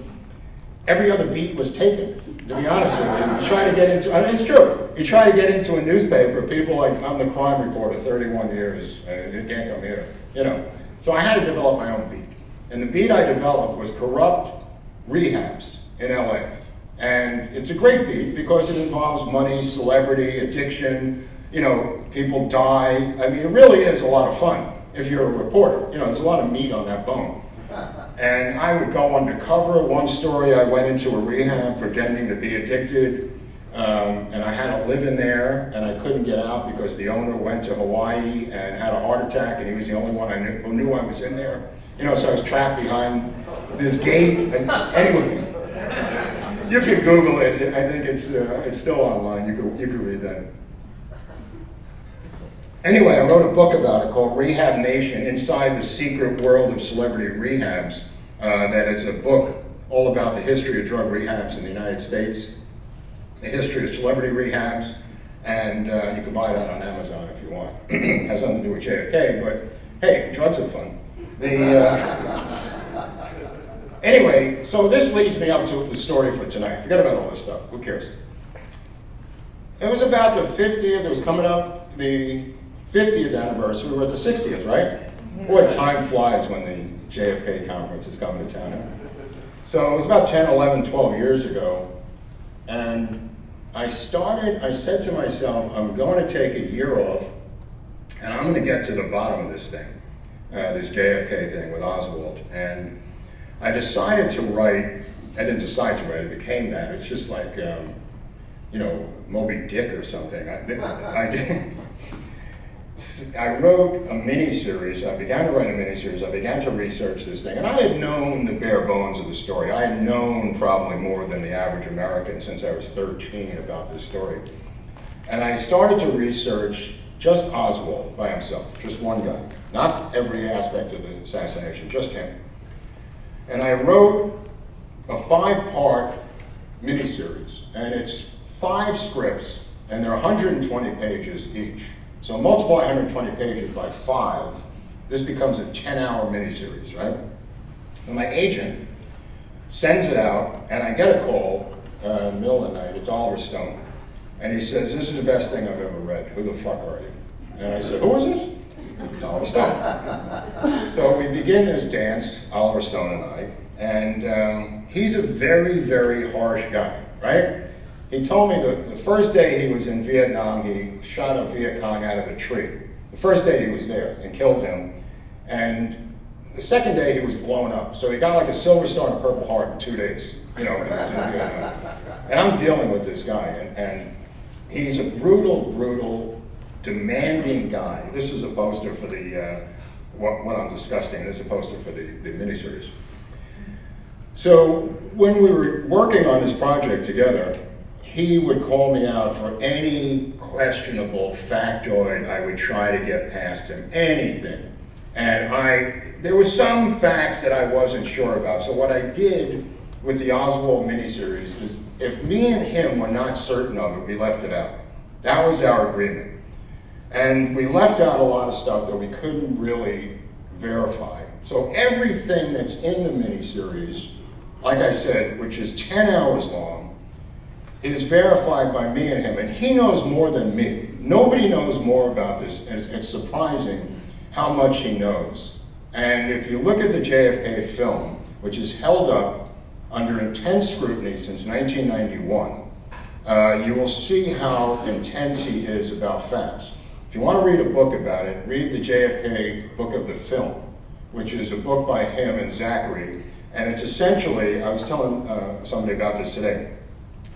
every other beat was taken, to be honest with you. You try to get into, it's true, you try to get into a newspaper, people like, I'm the crime reporter, 31 years, you can't come here, So I had to develop my own beat. And the beat I developed was corrupt rehabs in LA. And it's a great beat because it involves money, celebrity, addiction, people die. I mean, it really is a lot of fun if you're a reporter. There's a lot of meat on that bone. And I would go undercover. One story, I went into a rehab pretending to be addicted. and I had to live in there, and I couldn't get out because the owner went to Hawaii and had a heart attack, and he was the only one who knew I was in there. You know, so I was trapped behind this gate. Anyway, you can Google it. I think it's still online. You can read that. Anyway, I wrote a book about it called Rehab Nation: Inside the Secret World of Celebrity Rehabs. That is a book all about the history of drug rehabs in the United States, the history of celebrity rehabs, and you can buy that on Amazon if you want. It has nothing to do with JFK, but hey, drugs are fun. Anyway, so this leads me up to the story for tonight. Forget about all this stuff. Who cares? It was about the 50th. It was coming up the 50th anniversary. We were at the 60th, right? Boy, time flies when the JFK conference is coming to town. So it was about 10, 11, 12 years ago. And I said to myself, I'm going to take a year off, and I'm going to get to the bottom of this thing, this JFK thing with Oswald. And I decided to write, I didn't decide to write, it became that. It's just like, you know, Moby Dick or something. I wrote a miniseries. I began to write a miniseries. I began to research this thing. And I had known the bare bones of the story. I had known probably more than the average American since I was 13 about this story. And I started to research just Oswald by himself, just one guy. Not every aspect of the assassination, just him. And I wrote a 5-part miniseries. And it's 5 scripts, and they're 120 pages each. So multiply 120 pages by 5, this becomes a 10-hour miniseries, right? And my agent sends it out, and I get a call in the middle of the night. It's Oliver Stone. And he says, this is the best thing I've ever read. Who the fuck are you? And I said, who is this? It's Oliver Stone. So we begin this dance, Oliver Stone and I, and he's a very, very harsh guy, right? He told me the first day he was in Vietnam, he shot a Viet Cong out of a tree. The first day he was there and killed him. And the second day he was blown up. So he got like a Silver Star and a Purple Heart in 2 days. You know, and I'm dealing with this guy, and he's a brutal, brutal, demanding guy. This is a poster for the, what I'm discussing. This is a poster for the miniseries. So when we were working on this project together, he would call me out for any questionable factoid I would try to get past him, anything. And there were some facts that I wasn't sure about. So what I did with the Oswald miniseries is, if me and him were not certain of it, we left it out. That was our agreement. And we left out a lot of stuff that we couldn't really verify. So everything that's in the miniseries, like I said, which is 10 hours long, is verified by me and him, and he knows more than me. Nobody knows more about this, and it's surprising how much he knows. And if you look at the JFK film, which is held up under intense scrutiny since 1991, you will see how intense he is about facts. If you want to read a book about it, read the JFK Book of the Film, which is a book by him and Zachary, and it's essentially, I was telling somebody about this today,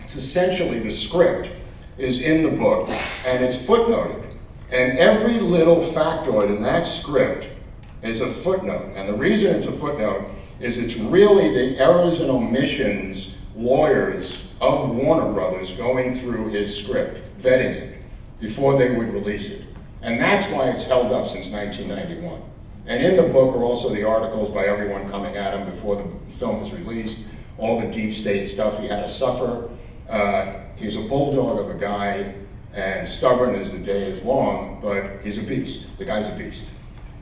it's essentially the script is in the book, and it's footnoted. And every little factoid in that script is a footnote. And the reason it's a footnote is it's really the errors and omissions lawyers of Warner Brothers going through his script, vetting it, before they would release it. And that's why it's held up since 1991. And in the book are also the articles by everyone coming at him before the film was released, all the deep state stuff he had to suffer. He's a bulldog of a guy, and stubborn as the day is long, but he's a beast. The guy's a beast.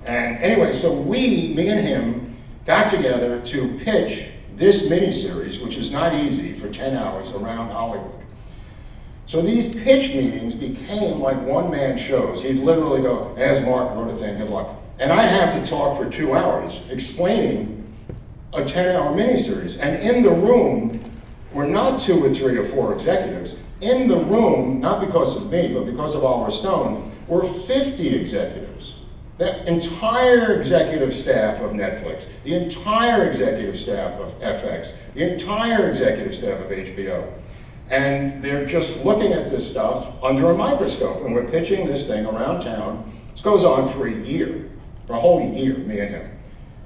And anyway, so me and him, got together to pitch this miniseries, which is not easy, for 10 hours around Hollywood. So these pitch meetings became like one-man shows. He'd literally go, as Mark wrote a thing, good luck. And I'd have to talk for 2 hours explaining a 10-hour miniseries. And in the room were not 2 or 3 or 4 executives. In the room, not because of me, but because of Oliver Stone, were 50 executives. The entire executive staff of Netflix, the entire executive staff of FX, the entire executive staff of HBO. And they're just looking at this stuff under a microscope, and we're pitching this thing around town. This goes on for a year, for a whole year, me and him.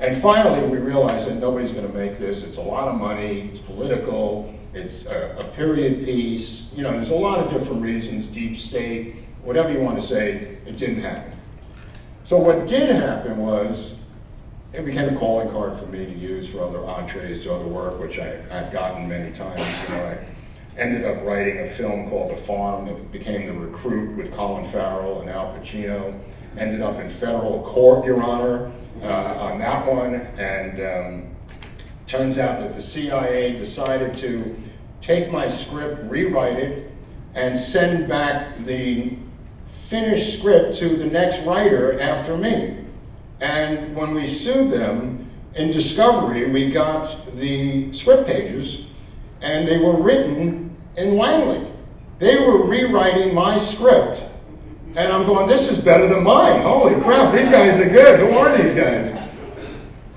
And finally, we realized that nobody's going to make this. It's a lot of money, it's political, it's a period piece. You know, there's a lot of different reasons, deep state, whatever you want to say, it didn't happen. So what did happen was, it became a calling card for me to use for other entrees to other work, which I've gotten many times. You know, I ended up writing a film called The Farm that became The Recruit with Colin Farrell and Al Pacino. Ended up in federal court, Your Honor, on that one. And turns out that the CIA decided to take my script, rewrite it, and send back the finished script to the next writer after me. And when we sued them, in discovery, we got the script pages, and they were written in Langley. They were rewriting my script. And I'm going, this is better than mine. Holy crap, these guys are good. Who are these guys?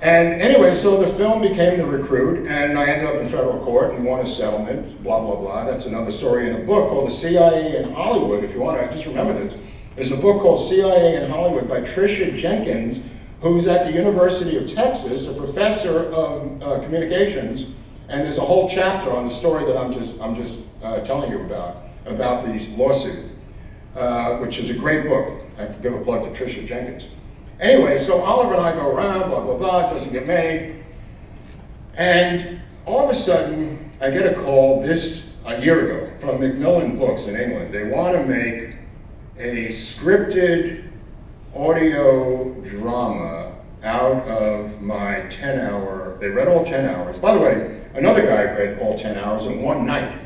And anyway, so the film became The Recruit, and I ended up in federal court and won a settlement, blah, blah, blah. That's another story in a book called The CIA in Hollywood, if you want to just remember this. There's a book called CIA in Hollywood by Tricia Jenkins, who's at the University of Texas, a professor of communications, and there's a whole chapter on the story that I'm just telling you about this lawsuit, which is a great book. I can give a plug to Tricia Jenkins. Anyway, so Oliver and I go around, blah, blah, blah, it doesn't get made. And all of a sudden, I get a call a year ago from Macmillan Books in England. They want to make a scripted audio drama out of my 10-hour, they read all 10 hours. By the way, another guy read all 10 hours in one night.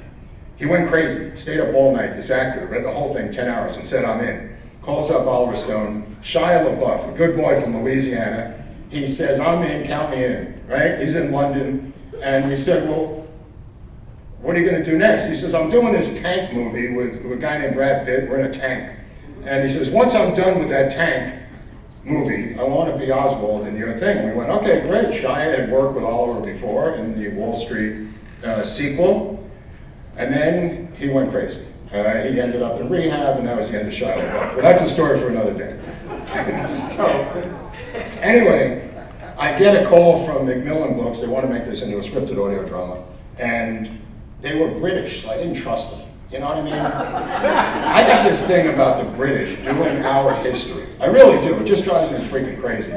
He went crazy, stayed up all night, this actor, read the whole thing 10 hours and said, I'm in. Calls up Oliver Stone, Shia LaBeouf, a good boy from Louisiana. He says, I'm in, count me in, right? He's in London. And we said, well, what are you going to do next? He says, I'm doing this tank movie with a guy named Brad Pitt. We're in a tank. And he says, once I'm done with that tank movie, I want to be Oswald in your thing. We went, okay, great. Shia had worked with Oliver before in the Wall Street sequel. And then he went crazy. He ended up in rehab, and that was the end of Shia LaBeouf. Well, that's a story for another day. So, anyway, I get a call from Macmillan Books. They want to make this into a scripted audio drama. And they were British, so I didn't trust them. You know what I mean? I got this thing about the British doing our history. I really do. It just drives me freaking crazy.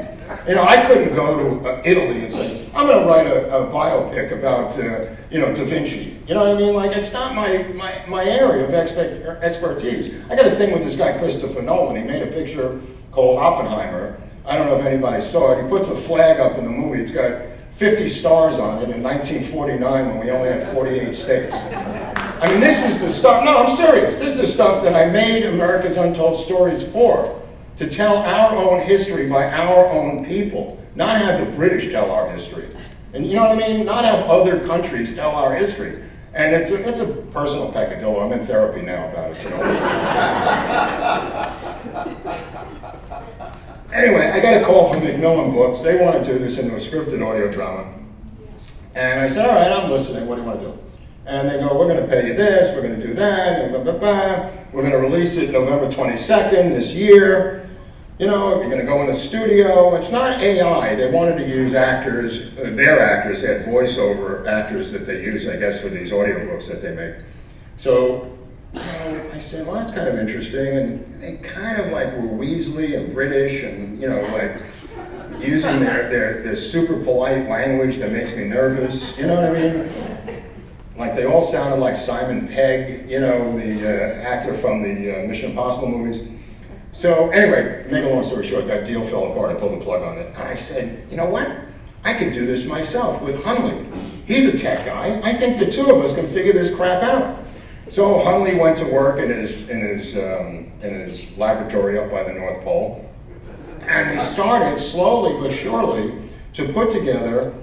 You know, I couldn't go to Italy and say, I'm going to write a biopic about, Da Vinci. You know what I mean? Like, it's not my area of expertise. I got a thing with this guy, Christopher Nolan. He made a picture called Oppenheimer. I don't know if anybody saw it. He puts a flag up in the movie. It's got 50 stars on it in 1949 when we only had 48 states. I mean, this is the stuff, no, I'm serious. This is the stuff that I made America's Untold Stories for, to tell our own history by our own people, not have the British tell our history. And you know what I mean? Not have other countries tell our history. And it's a personal peccadillo. I'm in therapy now about it, you know. Anyway, I got a call from Macmillan Books. They want to do this into a scripted audio drama. And I said, all right, I'm listening. What do you want to do? And they go, we're going to pay you this, we're going to do that, and blah, blah, blah. We're going to release it November 22nd this year. You know, you're going to go in the studio. It's not AI. They wanted to use actors, their actors. They had voiceover actors that they use, I guess, for these audiobooks that they make. So I said, well, that's kind of interesting. And they kind of like were Weasley and British and, you know, like using their super polite language that makes me nervous. You know what I mean? Like they all sounded like Simon Pegg, you know, the actor from the Mission Impossible movies. So anyway, make a long story short, that deal fell apart. I pulled the plug on it. And I said, you know what? I could do this myself with Hunley. He's a tech guy. I think the two of us can figure this crap out. So Hunley went to work in his laboratory up by the North Pole. And we started slowly but surely to put together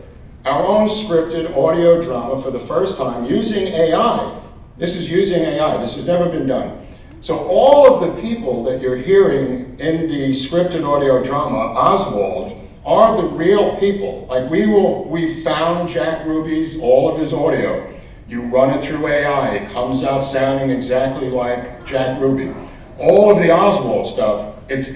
our own scripted audio drama for the first time using AI. This is using AI. This has never been done. So all of the people that you're hearing in the scripted audio drama, Oswald, are the real people. Like we found Jack Ruby's, all of his audio. You run it through AI, it comes out sounding exactly like Jack Ruby. All of the Oswald stuff, it's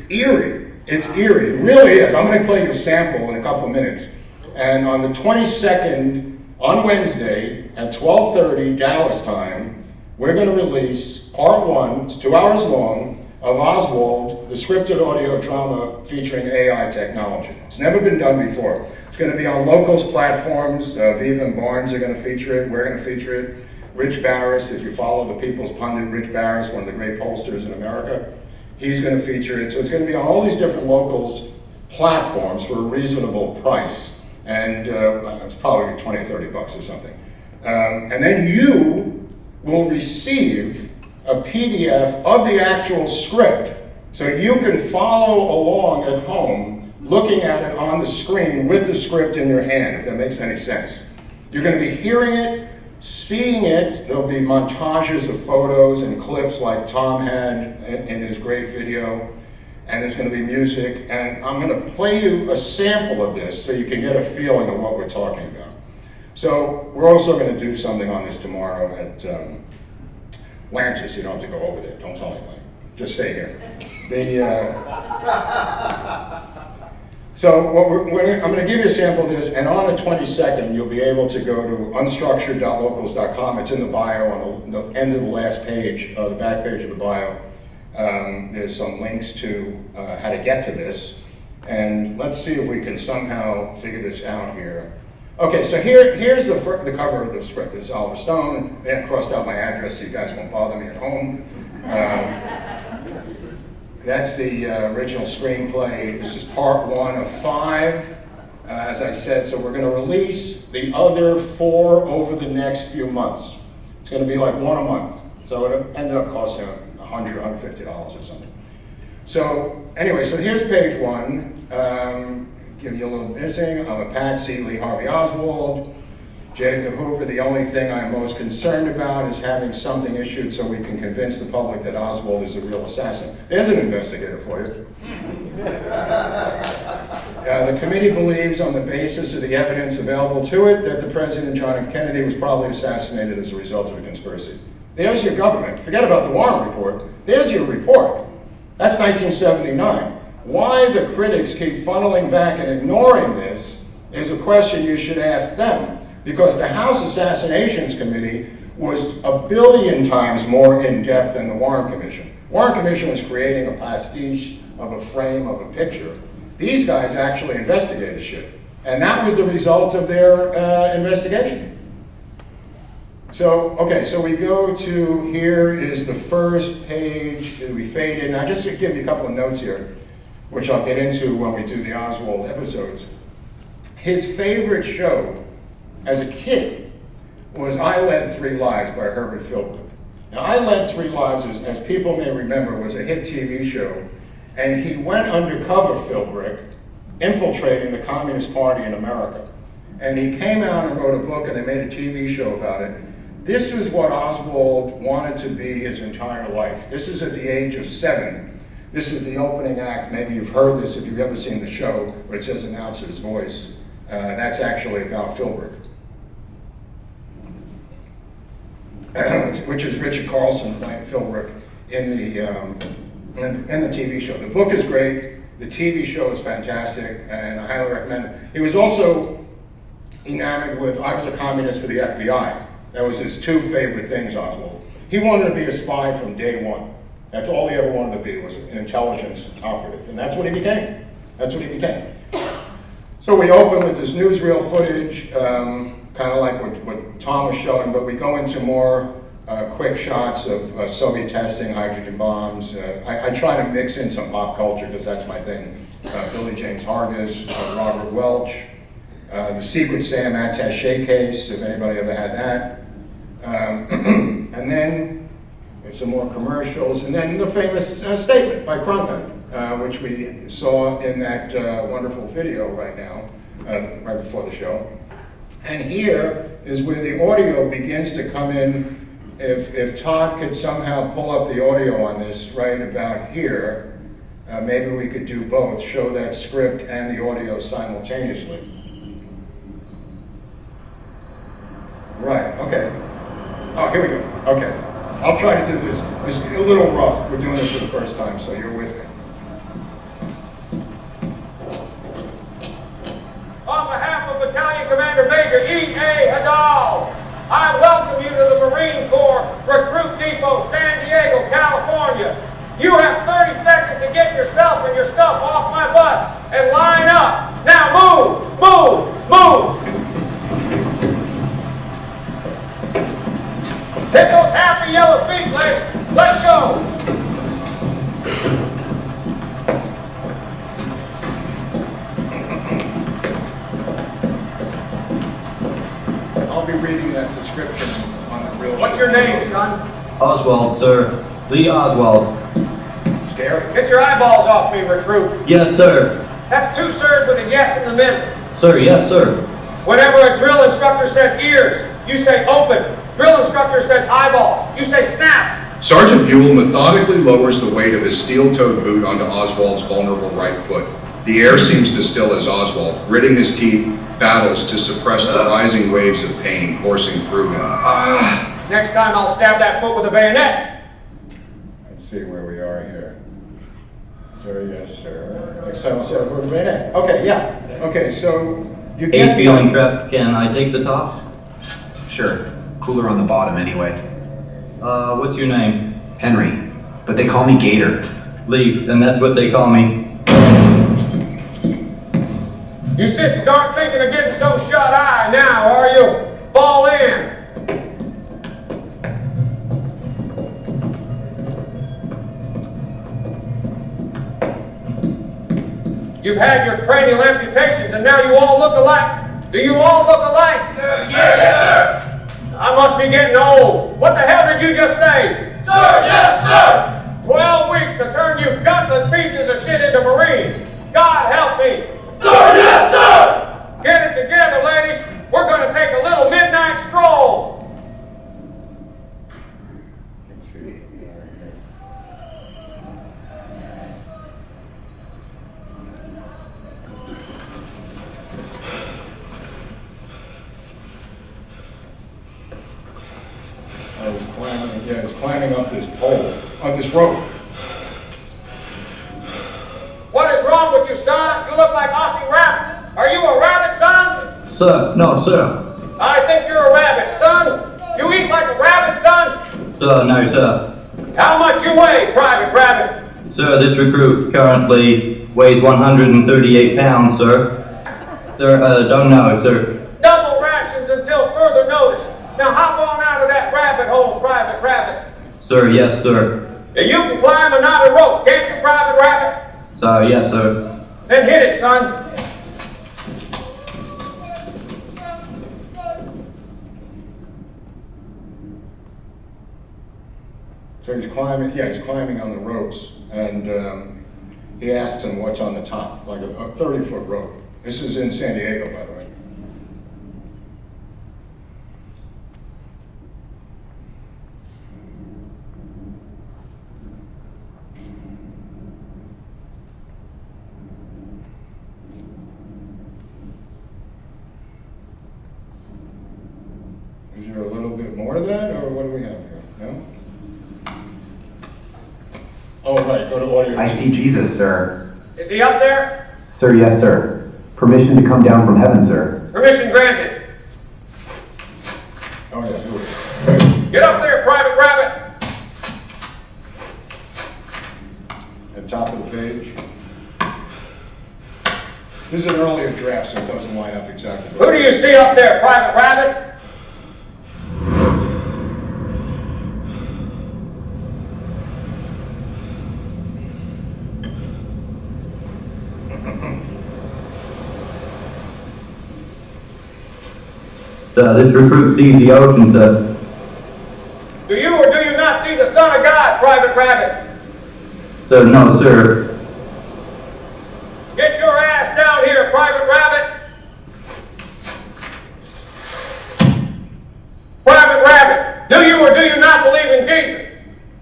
eerie. It's eerie, it really is. I'm going to play you a sample in a couple of minutes. And on the 22nd, on Wednesday, at 12:30 Dallas time, we're going to release part 1, it's 2 hours long, of Oswald, the scripted audio drama featuring AI technology. It's never been done before. It's going to be on Locals platforms. Viva and Barnes are going to feature it. We're going to feature it. Rich Barris, if you follow the People's Pundit, Rich Barris, one of the great pollsters in America, he's going to feature it. So it's going to be on all these different Locals platforms for a reasonable price. And it's probably 20 or 30 bucks or something. And then you will receive a PDF of the actual script, so you can follow along at home, looking at it on the screen with the script in your hand, if that makes any sense. You're going to be hearing it, seeing it. There'll be montages of photos and clips like Tom had in his great video, and there's going to be music, and I'm going to play you a sample of this so you can get a feeling of what we're talking about. So we're also going to do something on this tomorrow at Lancer, so you don't have to go over there. Don't tell anybody. Just stay here. So I'm going to give you a sample of this, and on the 22nd, you'll be able to go to unstructured.locals.com. It's in the bio on the end of the last page, the back page of the bio. There's some links to how to get to this. And let's see if we can somehow figure this out here. Okay, so here's the cover of the script. It's Oliver Stone. They haven't crossed out my address so you guys won't bother me at home. That's the original screenplay. This is part 1 of 5, as I said. So we're going to release the other 4 over the next few months. It's going to be like 1 a month. So it ended up costing $100, $150 or something. So anyway, so here's page 1. Give you a little missing. I'm a Patsy, Lee Harvey Oswald. J. Edgar Hoover, the only thing I'm most concerned about is having something issued so we can convince the public that Oswald is a real assassin. There's an investigator for you. The committee believes, on the basis of the evidence available to it, that the President John F. Kennedy was probably assassinated as a result of a conspiracy. There's your government. Forget about the Warren report. There's your report. That's 1979. Why the critics keep funneling back and ignoring this is a question you should ask them, because the House Assassinations Committee was a billion times more in-depth than the Warren Commission. Warren Commission was creating a pastiche of a frame of a picture. These guys actually investigated shit, and that was the result of their investigation. So, okay, so we go to, here is the first page. We fade in. Now, just to give you a couple of notes here, which I'll get into when we do the Oswald episodes. His favorite show as a kid was I Led 3 Lives by Herbert Philbrick. Now, I Led 3 Lives, as people may remember, was a hit TV show, and he went undercover, Philbrick, infiltrating the Communist Party in America. And he came out and wrote a book, and they made a TV show about it. This is what Oswald wanted to be his entire life. This is at the age of 7. This is the opening act. Maybe you've heard this if you've ever seen the show where it says announcer's voice. That's actually about Philbrick, which is Richard Carlson playing Philbrick in the TV show. The book is great. The TV show is fantastic, and I highly recommend it. He was also enamored with, I was a communist for the FBI. That was his 2 favorite things, Oswald. He wanted to be a spy from day 1. That's all he ever wanted to be, was an intelligence operative. And that's what he became. That's what he became. So we open with this newsreel footage, kind of like what Tom was showing, but we go into more quick shots of Soviet testing, hydrogen bombs. I try to mix in some pop culture because that's my thing. Billy James Hargis, Robert Welch, the Secret Sam attaché case, if anybody ever had that. And then some more commercials, and then the famous statement by Cronkite, which we saw in that wonderful video right now, right before the show. And here is where the audio begins to come in. If Todd could somehow pull up the audio on this right about here, maybe we could do both, show that script and the audio simultaneously. Right, okay. Oh, here we go. Okay. I'll try to do this. It's a little rough. We're doing this for the first time, so you're with me. On behalf of Battalion Commander Major E.A. Hadal, I welcome you to the Marine Corps Recruit Depot, San Diego, California. You have 30 seconds to get yourself and your stuff off my bus and line up. Now move, move, move. Hit those happy yellow feet, ladies. Let's go. I'll be reading that description on the real. What's your name, son? Oswald, sir. Lee Oswald. Scary. Get your eyeballs off me, recruit. Yes, sir. That's 2 sirs with a yes in the middle. Sir, yes, sir. Whenever a drill instructor says ears, you say open. Drill instructor says eyeball, you say snap. Sergeant Buell methodically lowers the weight of his steel-toed boot onto Oswald's vulnerable right foot. The air seems to still as Oswald, gritting his teeth, battles to suppress the rising waves of pain coursing through him. Next time I'll stab that foot with a bayonet. Let's see where we are here. Sir, yes, sir. Next time I'll say it for the bayonet. Okay, yeah. Okay, so you Hey, get feeling trapped. Can I take the top? Sure. Cooler on the bottom anyway. What's your name? Henry. But they call me Gator. Lee, and that's what they call me. You sissies aren't thinking of getting some shut eye now, are you? Fall in. You've had your cranial amputations and now you all look alike. Do you all look alike? Yes, sir. I must be getting old. What the hell did you just say? Sir, yes, sir. 12 weeks to turn you gutless pieces of shit into Marines. God help me. Sir, yes, sir. Get it together, ladies. We're going to take a little midnight stroll. Let's see. I was climbing up this pole, on this rope. What is wrong with you, son? You look like Aussie Rabbit. Are you a rabbit, son? Sir, no, sir. I think you're a rabbit, son. You eat like a rabbit, son? Sir, no, sir. How much you weigh, Private Rabbit? Sir, this recruit currently weighs 138 pounds, sir. Sir, don't know, sir. Double rations until further notice. Now hop on out of that rabbit hole, Private Rabbit. Sir, yes, sir. You can climb a knotted rope, can't you, Private Rabbit? Sir, yes, sir. Then hit it, son. So he's climbing, he's climbing on the ropes, and he asks him what's on the top, like a 30-foot rope. This is in San Diego, by the way. Is there a little bit more to that, or what do we have here? No? Oh, right, go to audio. I see Jesus, sir. Is he up there? Sir, yes, sir. Permission to come down from heaven, sir. Permission granted. Oh, yeah, here we go. Get up there, Private Rabbit. At the top of the page. This is an earlier draft, so it doesn't line up exactly. Who do you see up there, Private Rabbit? This recruit sees the ocean, sir. Do you or do you not see the Son of God, Private Rabbit? Sir, no, sir. Get your ass down here, Private Rabbit. Private Rabbit, do you or do you not believe in Jesus?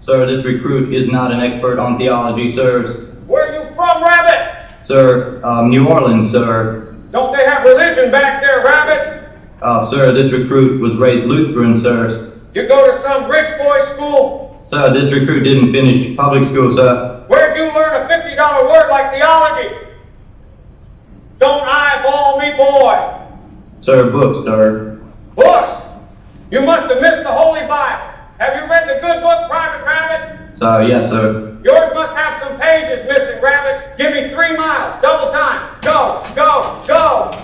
Sir, this recruit is not an expert on theology, sir. Where are you from, Rabbit? Sir, New Orleans, sir. Don't they have religion back there, Rabbit? Sir, this recruit was raised Lutheran, sir. You go to some rich boy school? Sir, this recruit didn't finish public school, sir. Where'd you learn a $50 word like theology? Don't eyeball me, boy. Sir, books, sir. Books? You must have missed the Holy Bible. Have you read the good book, Private Rabbit? Sir, yes, sir. Yours must have some pages missing, Rabbit. Give me 3 miles, double time. Go, go, go.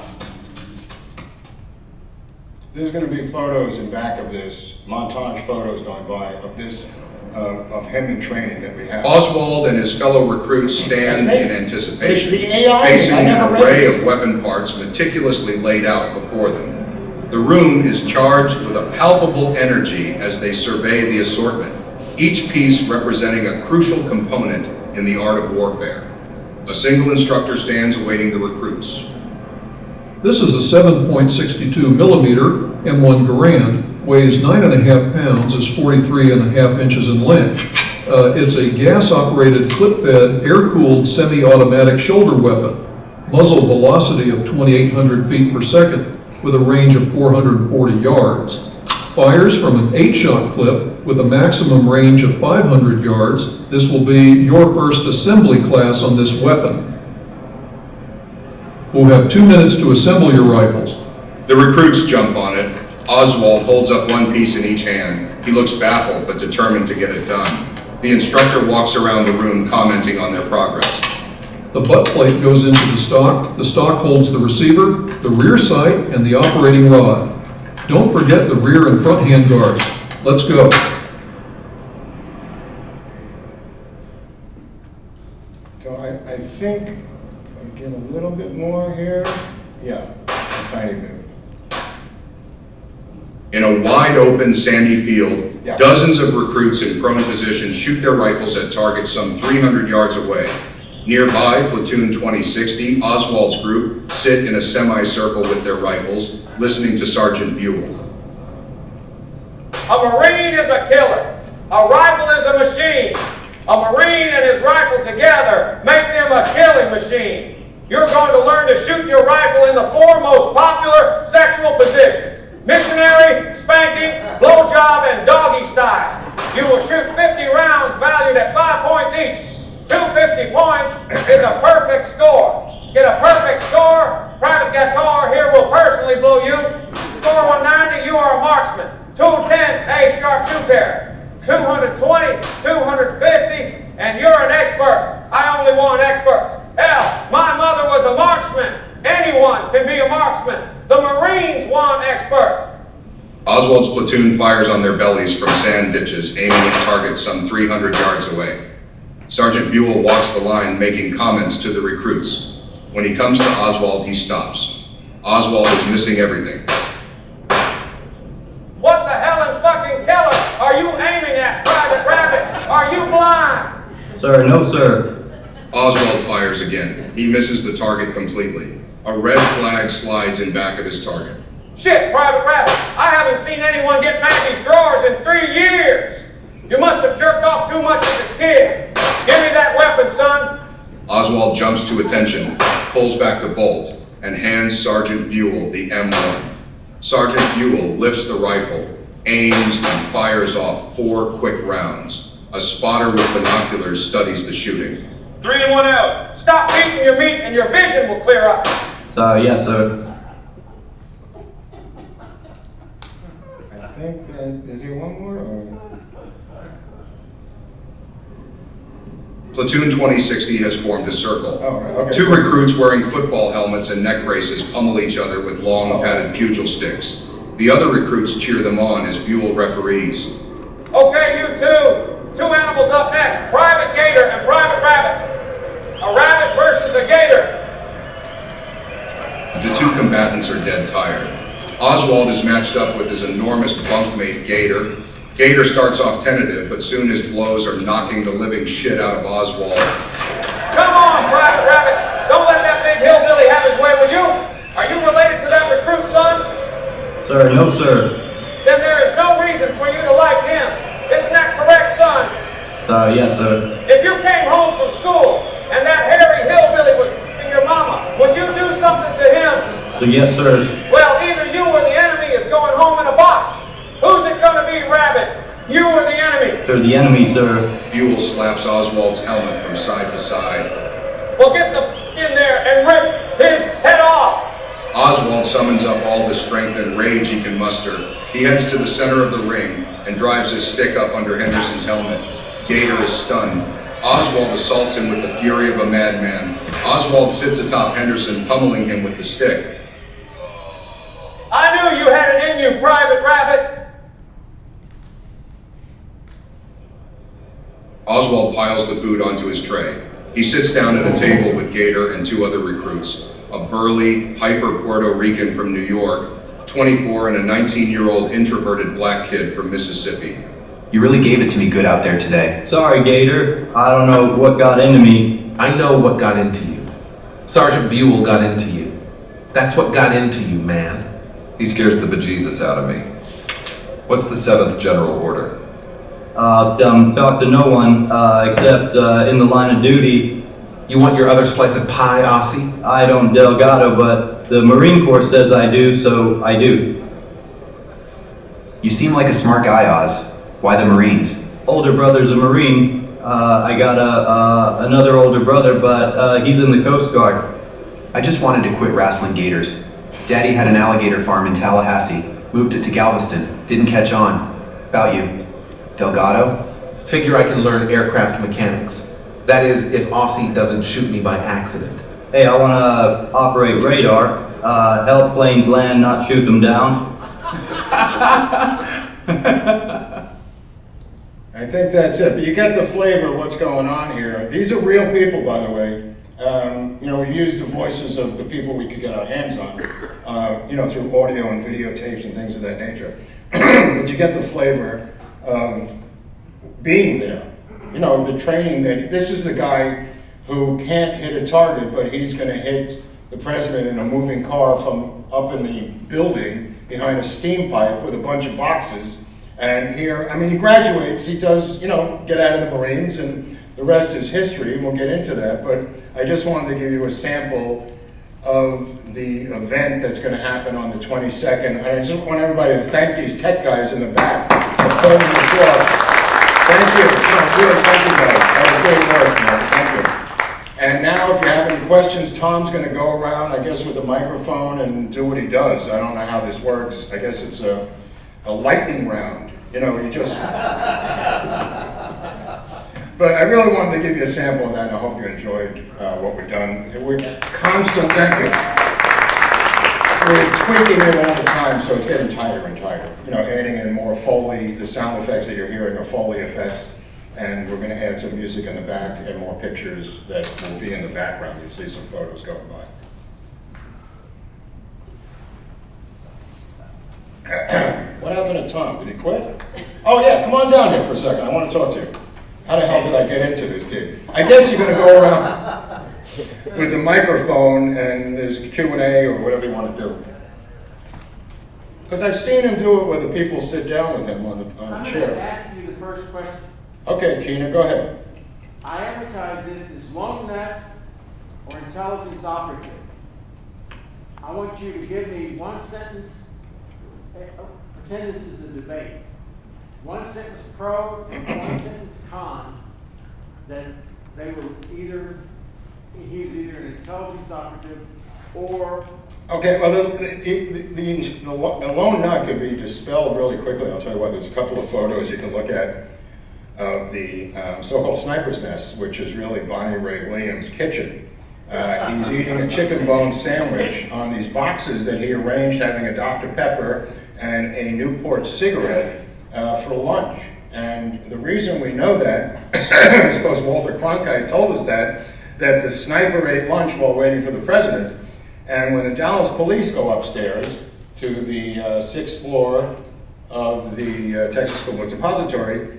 There's going to be photos in back of this, montage photos going by of this, of him in training that we have. Oswald and his fellow recruits stand in It's anticipation, the AI. facing I an never read array this. of weapon parts meticulously laid out before them. The room is charged with a palpable energy as they survey the assortment, each piece representing a crucial component in the art of warfare. A single instructor stands awaiting the recruits. This is a 7.62 millimeter M1 Garand, weighs 9.5 pounds, is 43.5 inches in length. It's a gas-operated, clip-fed, air-cooled, semi-automatic shoulder weapon, muzzle velocity of 2,800 feet per second, with a range of 440 yards. Fires from an 8-shot clip with a maximum range of 500 yards. This will be your first assembly class on this weapon. We'll have 2 minutes to assemble your rifles. The recruits jump on it. Oswald holds up one piece in each hand. He looks baffled but determined to get it done. The instructor walks around the room commenting on their progress. The butt plate goes into the stock. The stock holds the receiver, the rear sight, and the operating rod. Don't forget the rear and front hand guards. Let's go. So I think, again, a little bit more here. Yeah, a tiny bit. In a wide open sandy field, Yeah. dozens of recruits in prone position shoot their rifles at targets some 300 yards away. Nearby, platoon 2060, Oswald's group, sit in a semicircle with their rifles, listening to Sergeant Buell. A Marine is a killer. A rifle is a machine. A Marine and his rifle together make them a killing machine. You're going to learn to shoot your rifle in the 4 most popular sexual positions: missionary, spanking, blowjob, and doggy style. You will shoot 50 rounds valued at 5 points each. 250 points is a perfect score. Get a perfect score, Private Gator here will personally blow you. Score 190, you are a marksman. 210, a sharpshooter. 220, 250, and you're an expert. I only want experts. Hell, my mother was a marksman. Anyone can be a marksman. The Marines want experts. Oswald's platoon fires on their bellies from sand ditches, aiming at targets some 300 yards away. Sergeant Buell walks the line, making comments to the recruits. When he comes to Oswald, he stops. Oswald is missing everything. What the hell in fucking killer are you aiming at, Private Rabbit? Are you blind? Sir, no, sir. Oswald fires again. He misses the target completely. A red flag slides in back of his target. Shit, Private Rabbit, I haven't seen anyone get Maggie's drawers in 3 years. You must have jerked off too much as a kid. Give me that weapon, son. Oswald jumps to attention, pulls back the bolt, and hands Sergeant Buell the M1. Sergeant Buell lifts the rifle, aims, and fires off 4 quick rounds. A spotter with binoculars studies the shooting. 3 and 1 out. Stop beating your meat and your vision will clear up. Sir, yes, sir. I think that, is there one more? Or? Platoon 2060 has formed a circle. Oh, right, okay. 2 recruits wearing football helmets and neck braces pummel each other with long padded pugil sticks. The other recruits cheer them on as Buell referees. Okay, you two. 2 animals up next. Private Gator and Private Rabbit. A rabbit versus a gator. The 2 combatants are dead tired. Oswald is matched up with his enormous bunkmate Gator. Gator starts off tentative, but soon his blows are knocking the living shit out of Oswald. Come on, Private Rabbit. Don't let that big hillbilly have his way with you. Are you related to that recruit, son? Sir, no, sir. Then there is no reason for you to like him. Isn't that correct, son? Sir, yes, sir. If you came home from school and that hairy hillbilly was f***ing your mama, would you do something to him? So, yes, sir. Well, either you or the enemy after the enemy, sir. Buell slaps Oswald's helmet from side to side. Well, get in there and rip his head off! Oswald summons up all the strength and rage he can muster. He heads to the center of the ring and drives his stick up under Henderson's helmet. Gator is stunned. Oswald assaults him with the fury of a madman. Oswald sits atop Henderson, pummeling him with the stick. I knew you had it in you, Private Rabbit! Oswald piles the food onto his tray. He sits down at a table with Gator and two other recruits, a burly, hyper Puerto Rican from New York, 24, and a 19-year-old introverted black kid from Mississippi. You really gave it to me good out there today. Sorry, Gator. I don't know what got into me. I know what got into you. Sergeant Buell got into you. That's what got into you, man. He scares the bejesus out of me. What's the 7th General Order? Talk to no one, except in the line of duty. You want your other slice of pie, Aussie? I don't Delgado, but the Marine Corps says I do, so I do. You seem like a smart guy, Oz. Why the Marines? Older brother's a Marine. I got another older brother, but he's in the Coast Guard. I just wanted to quit wrestling gators. Daddy had an alligator farm in Tallahassee. Moved it to Galveston. Didn't catch on. About you? Delgado? Figure I can learn aircraft mechanics. That is, if Aussie doesn't shoot me by accident. Hey, I want to operate radar, help planes land, not shoot them down. I think that's it, but you get the flavor of what's going on here. These are real people, by the way. We used the voices of the people we could get our hands on, through audio and videotapes and things of that nature. But you get the flavor of being there. The training this is the guy who can't hit a target, but he's going to hit the president in a moving car from up in the building behind a steam pipe with a bunch of boxes. And here, he graduates, he does, get out of the Marines, and the rest is history, and we'll get into that. But I just wanted to give you a sample of the event that's going to happen on the 22nd. And I just want everybody to thank these tech guys in the back for holding the floor. Thank you. Really, thank you guys. That was great work, man. Thank you. And now, if you have any questions, Tom's going to go around, I guess, with the microphone and do what he does. I don't know how this works. I guess it's a lightning round. You just... But I really wanted to give you a sample of that, and I hope you enjoyed what we've done. We're constant thinking. We're tweaking it all the time, so it's getting tighter and tighter. Adding in more Foley, the sound effects that you're hearing are Foley effects, and we're going to add some music in the back and more pictures that will be in the background. You'll see some photos going by. What happened to Tom? Did he quit? Oh yeah, come on down here for a second. I want to talk to you. How the hell did I get into this gig? I guess you're going to go around with the microphone and there's Q&A or whatever you want to do. Because I've seen him do it where the people sit down with him on the chair. I'm going to ask you the first question. Okay, Keena, go ahead. I advertise this as long nut or intelligence operative. I want you to give me one sentence. Pretend this is a debate. One sentence pro and one sentence con that he was either an intelligence operative or... Okay, well, the lone nut could be dispelled really quickly. I'll tell you what, there's a couple of photos you can look at of the so-called sniper's nest, which is really Bonnie Ray Williams' kitchen. He's eating a chicken bone sandwich on these boxes that he arranged, having a Dr. Pepper and a Newport cigarette for lunch. And the reason we know that is because Walter Cronkite told us that the sniper ate lunch while waiting for the president. And when the Dallas police go upstairs to the 6th floor of the Texas School Book Depository,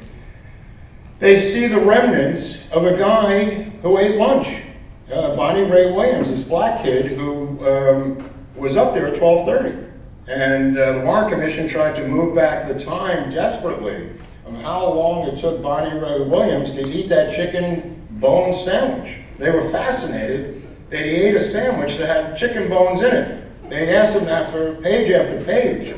they see the remnants of a guy who ate lunch. Bonnie Ray Williams, this black kid who was up there at 12:30. And the Warren Commission tried to move back the time desperately of how long it took Bonnie Ray Williams to eat that chicken bone sandwich. They were fascinated that he ate a sandwich that had chicken bones in it. They asked him that for page after page.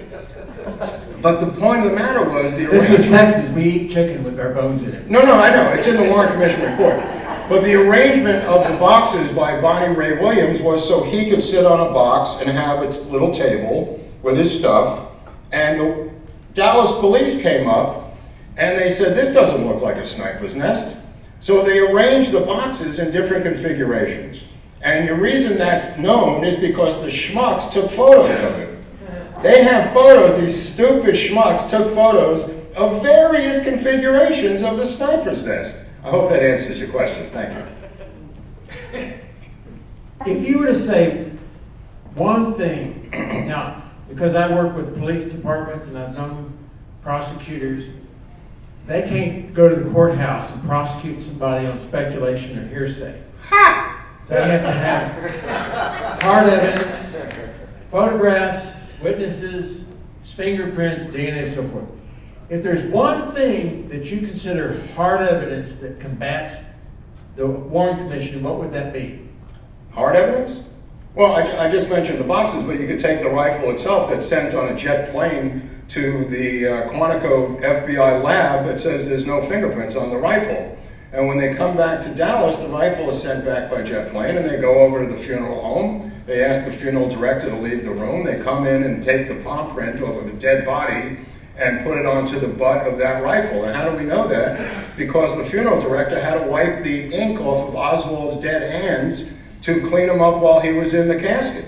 But the point of the matter was the This was arrangement. Texas. We eat chicken with our bones in it. No, I know. It's in the Warren Commission report. But the arrangement of the boxes by Bonnie Ray Williams was so he could sit on a box and have a little table with his stuff. And the Dallas police came up and they said, this doesn't look like a sniper's nest. So they arranged the boxes in different configurations. And the reason that's known is because the schmucks took photos of it. They have photos, these stupid schmucks took photos of various configurations of the sniper's nest. I hope that answers your question. Thank you. If you were to say one thing, now, because I work with police departments and I've known prosecutors, they can't go to the courthouse and prosecute somebody on speculation or hearsay. They have to have hard evidence, photographs, witnesses, fingerprints, DNA, so forth. If there's one thing that you consider hard evidence that combats the Warren Commission, what would that be? Hard evidence? Well, I just mentioned the boxes, but you could take the rifle itself that's sent on a jet plane to the Quantico FBI lab that says there's no fingerprints on the rifle. And when they come back to Dallas, the rifle is sent back by jet plane and they go over to the funeral home. They ask the funeral director to leave the room. They come in and take the palm print off of a dead body and put it onto the butt of that rifle. And how do we know that? Because the funeral director had to wipe the ink off of Oswald's dead hands to clean him up while he was in the casket.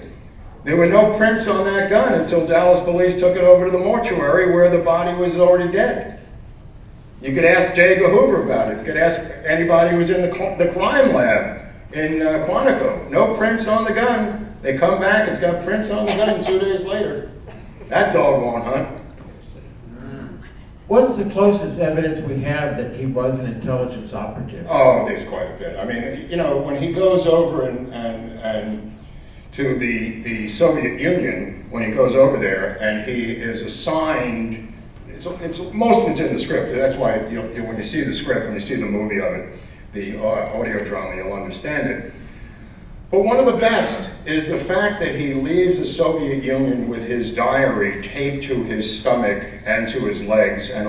There were no prints on that gun until Dallas police took it over to the mortuary where the body was already dead. You could ask J. Edgar Hoover about it. You could ask anybody who was in the crime lab in Quantico. No prints on the gun. They come back, it's got prints on the gun 2 days later. That dog won't hunt. What's the closest evidence we have that he was an intelligence operative? Oh, there's quite a bit. I mean, you know, when he goes over and to the Soviet Union, when he goes over there and he is assigned, most of it's in the script. That's why when you see the script, when you see the movie of it, the audio drama, you'll understand it. But one of the best is the fact that he leaves the Soviet Union with his diary taped to his stomach and to his legs, and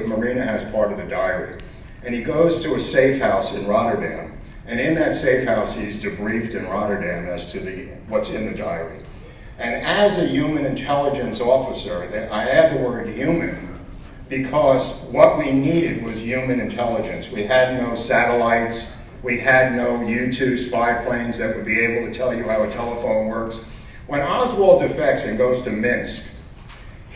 Marina has part of the diary. And he goes to a safe house in Rotterdam, and in that safe house he's debriefed in Rotterdam as to what's in the diary. And as a human intelligence officer, I add the word human because what we needed was human intelligence. We had no satellites. We had no U-2 spy planes that would be able to tell you how a telephone works. When Oswald defects and goes to Minsk,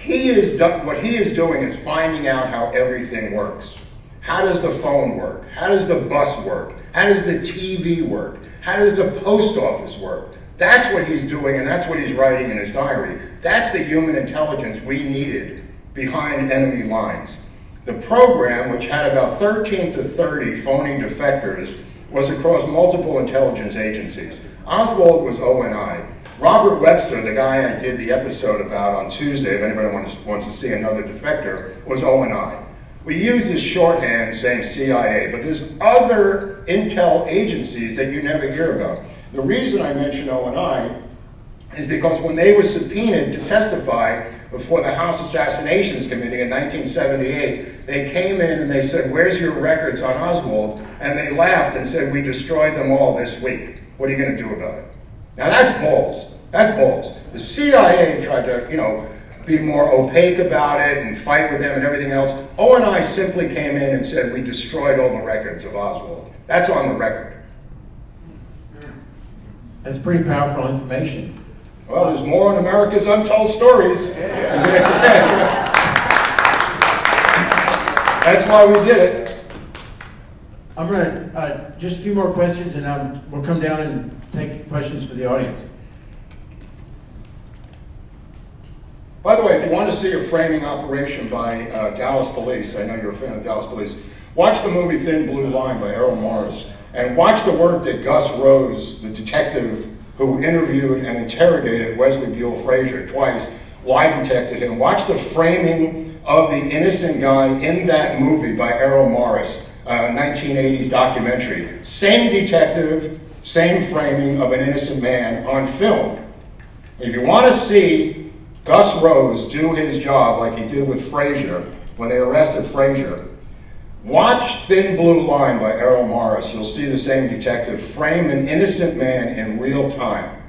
what he is doing is finding out how everything works. How does the phone work? How does the bus work? How does the TV work? How does the post office work? That's what he's doing, and that's what he's writing in his diary. That's the human intelligence we needed behind enemy lines. The program, which had about 13 to 30 phony defectors, was across multiple intelligence agencies. Oswald was ONI. Robert Webster, the guy I did the episode about on Tuesday, if anybody wants to see another defector, was ONI. We use this shorthand saying CIA, but there's other intel agencies that you never hear about. The reason I mention ONI is because when they were subpoenaed to testify before the House Assassinations Committee in 1978, they came in and they said, "Where's your records on Oswald?" And they laughed and said, "We destroyed them all this week. What are you going to do about it?" Now that's balls. That's balls. The CIA tried to, be more opaque about it and fight with them and everything else. ONI simply came in and said, "We destroyed all the records of Oswald." That's on the record. That's pretty powerful information. Well, there's more in America's Untold Stories. That's why we did it. I'm going to, just a few more questions and we'll come down and take questions for the audience. By the way, if you want to see a framing operation by Dallas Police, I know you're a fan of Dallas Police, watch the movie Thin Blue Line by Errol Morris, and watch the work that Gus Rose, the detective who interviewed and interrogated Wesley Buell Frazier twice, lie detected him. Watch the framing of the innocent guy in that movie by Errol Morris, 1980s documentary. Same detective, same framing of an innocent man on film. If you want to see Gus Rose do his job like he did with Frazier when they arrested Frazier, watch Thin Blue Line by Errol Morris. You'll see the same detective frame an innocent man in real time.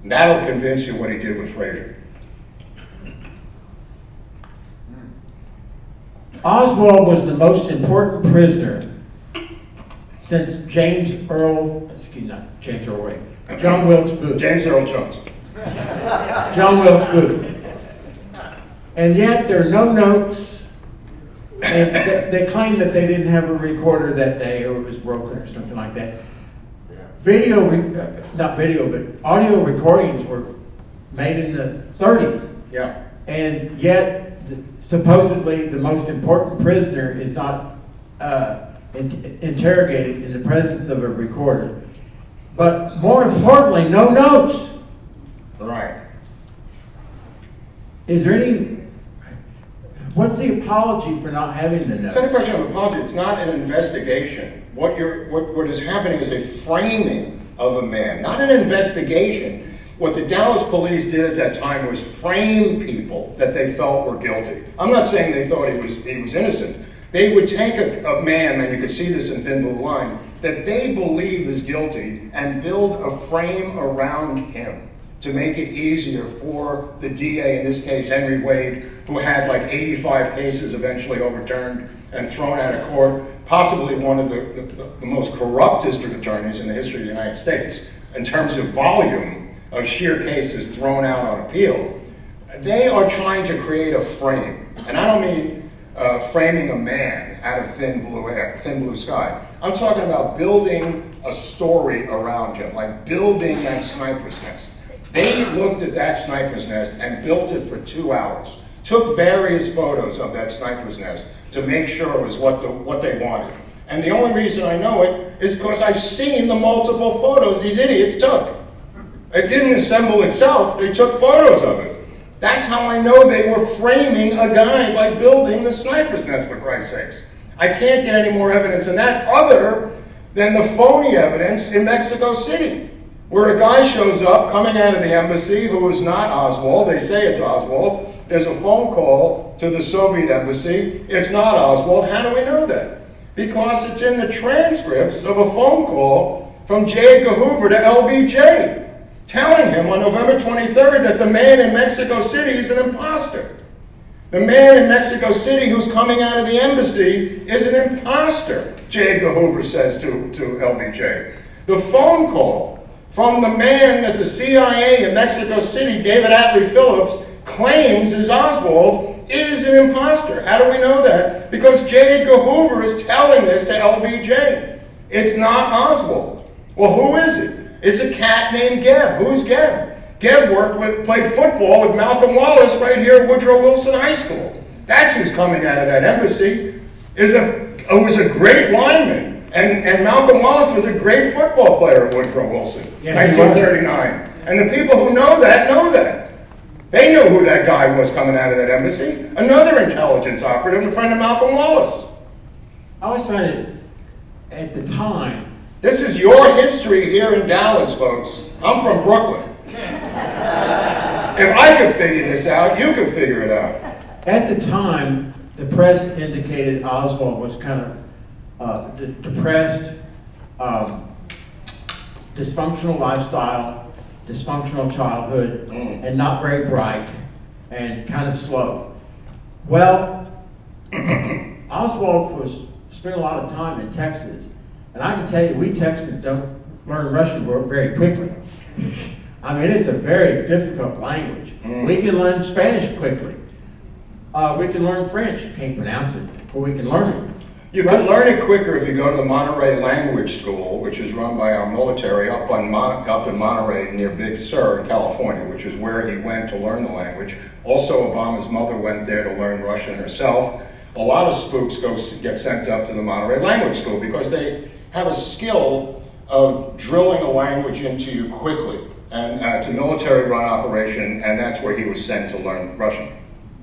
And that'll convince you what he did with Frazier. Oswald was the most important prisoner since James Earl Wade, John Wilkes Booth. James Earl Jones. John Wilkes Booth. And yet there are no notes, and they claim that they didn't have a recorder that day, or it was broken or something like that. Not video, but audio recordings were made in the 30s. Yeah. And yet, supposedly, the most important prisoner is not interrogated in the presence of a recorder. But more importantly, no notes. Right. Is there any, what's the apology for not having the notes? It's not a question of apology, it's not an investigation. What is happening is a framing of a man, not an investigation. What the Dallas police did at that time was frame people that they felt were guilty. I'm not saying they thought he was innocent. They would take a man, and you could see this in Thin Blue Line, that they believe is guilty and build a frame around him to make it easier for the DA, in this case Henry Wade, who had like 85 cases eventually overturned and thrown out of court, possibly one of the most corrupt district attorneys in the history of the United States in terms of volume of sheer cases thrown out on appeal. They are trying to create a frame, and I don't mean framing a man out of thin blue sky. I'm talking about building a story around him, like building that sniper's nest. They looked at that sniper's nest and built it for 2 hours. Took various photos of that sniper's nest to make sure it was what they wanted. And the only reason I know it is because I've seen the multiple photos these idiots took. It didn't assemble itself, they took photos of it. That's how I know they were framing a guy by building the sniper's nest, for Christ's sakes. I can't get any more evidence than that other than the phony evidence in Mexico City, where a guy shows up coming out of the embassy who is not Oswald. They say it's Oswald. There's a phone call to the Soviet embassy. It's not Oswald. How do we know that? Because it's in the transcripts of a phone call from J. Edgar Hoover to LBJ, telling him on November 23rd that the man in Mexico City is an imposter. The man in Mexico City who's coming out of the embassy is an imposter, J. Edgar Hoover says to LBJ. The phone call from the man that the CIA in Mexico City, David Atlee Phillips, claims is Oswald, is an imposter. How do we know that? Because J. Edgar Hoover is telling this to LBJ. It's not Oswald. Well, who is it? It's a cat named Geb. Who's Geb? Geb played football with Malcolm Wallace right here at Woodrow Wilson High School. That's who's coming out of that embassy. Was a great lineman. And Malcolm Wallace was a great football player at Woodrow Wilson, yes, 1939. And the people who know that know that. They know who that guy was coming out of that embassy. Another intelligence operative, a friend of Malcolm Wallace. I always find it, at the time, this is your history here in Dallas, folks. I'm from Brooklyn. If I could figure this out, you could figure it out. At the time, the press indicated Oswald was kind of depressed, dysfunctional lifestyle, dysfunctional childhood, and not very bright, and kind of slow. Well, Oswald spent a lot of time in Texas, and I can tell you, we Texans don't learn Russian very quickly. I mean, it's a very difficult language. We can learn Spanish quickly. We can learn French. You can't pronounce it, but we can learn it. You can learn it quicker if you go to the Monterey Language School, which is run by our military up in Monterey near Big Sur in California, which is where he went to learn the language. Also, Obama's mother went there to learn Russian herself. A lot of spooks get sent up to the Monterey Language School because they have a skill of drilling a language into you quickly. And it's a military-run operation, and that's where he was sent to learn Russian.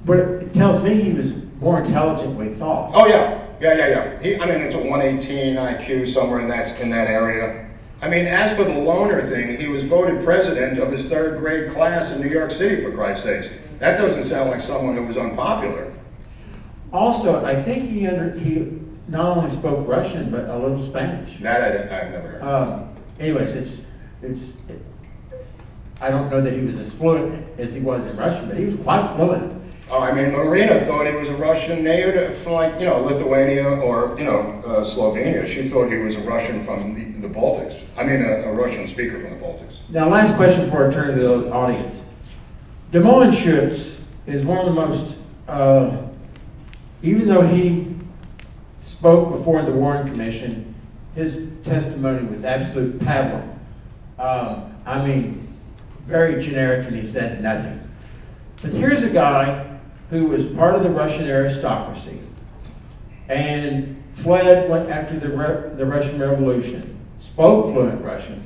But it tells me he was more intelligent than we thought. Oh, yeah. Yeah. I mean, it's a 118 IQ, somewhere in that area. I mean, as for the loner thing, he was voted president of his third grade class in New York City, for Christ's sakes. That doesn't sound like someone who was unpopular. Also, I think he not only spoke Russian, but a little Spanish. That I've never heard. Anyways, I don't know that he was as fluent as he was in Russian, but he was quite fluent. Oh, I mean, Marina thought he was a Russian native from, like, Lithuania or, Slovenia. She thought he was a Russian from the Baltics. I mean, a Russian speaker from the Baltics. Now, last question before I turn to the audience. Demoinschutz is one of the most, even though he spoke before the Warren Commission, his testimony was absolute pablum. I mean, very generic, and he said nothing. But here's a guy who was part of the Russian aristocracy and went after the Russian Revolution, spoke fluent Russian,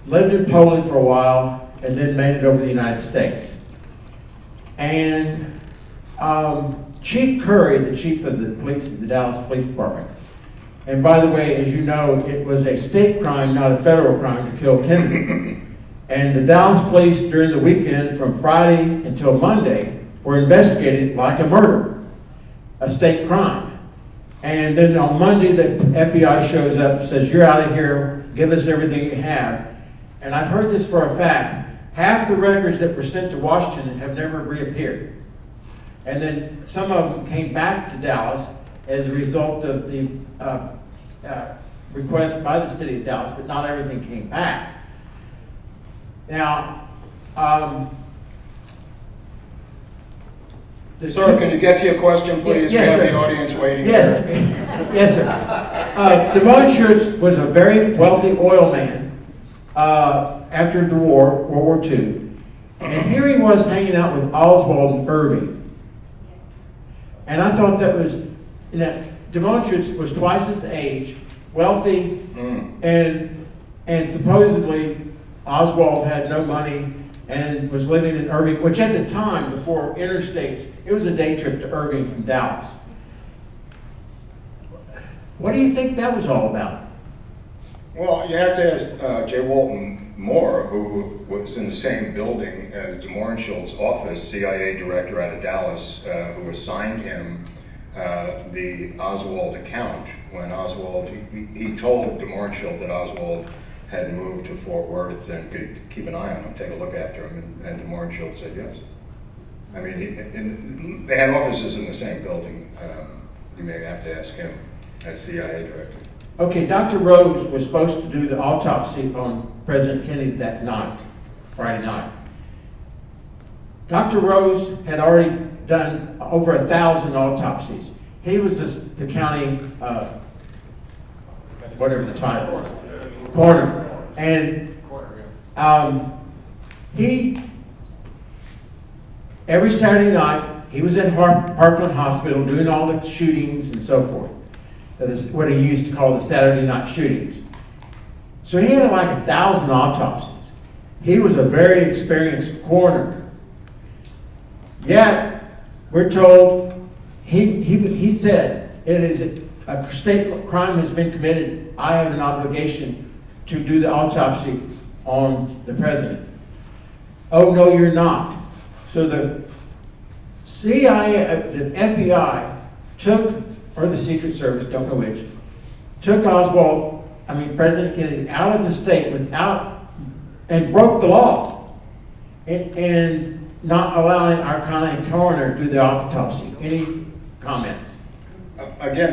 lived in Poland for a while, and then made it over to the United States. And Chief Curry, the chief of the police, the Dallas Police Department, and by the way, as you know, it was a state crime, not a federal crime, to kill Kennedy. And the Dallas police during the weekend from Friday until Monday were investigated like a murder, a state crime. And then on Monday, the FBI shows up and says, "You're out of here, give us everything you have." And I've heard this for a fact. Half the records that were sent to Washington have never reappeared. And then some of them came back to Dallas as a result of the request by the city of Dallas, but not everything came back. Now, Sir, can you get to your question, please? Yes, we have sir. the audience waiting. Yes, yes, sir. Demoinschutz was a very wealthy oil man after the war, World War II. And here he was hanging out with Oswald and Irving. And I thought that was, Demoinschutz was twice his age, wealthy, and supposedly Oswald had no money and was living in Irving, which at the time, before interstates, it was a day trip to Irving from Dallas. What do you think that was all about? Well, you have to ask J. Walton Moore, who was in the same building as Demoinschutz office, CIA director out of Dallas, who assigned him the Oswald account when Oswald, he told Demoinschutz that Oswald had moved to Fort Worth and could keep an eye on him, take a look after him, and Demoinschutz said yes. I mean, they had offices in the same building. You may have to ask him as CIA director. Okay, Dr. Rose was supposed to do the autopsy on President Kennedy that night, Friday night. Dr. Rose had already done over 1,000 autopsies. He was the county, whatever the title was, coroner. And he, every Saturday night, he was at Parkland Hospital doing all the shootings and so forth. That is what he used to call the Saturday night shootings. So he had like 1,000 autopsies. He was a very experienced coroner. Yet, we're told, he said, it is a state crime has been committed. I have an obligation to do the autopsy on the president. Oh, no, you're not. So the CIA, the FBI took, or the Secret Service, don't know which, took President Kennedy out of the state and broke the law and not allowing our county coroner to do the autopsy. Any comments? Again,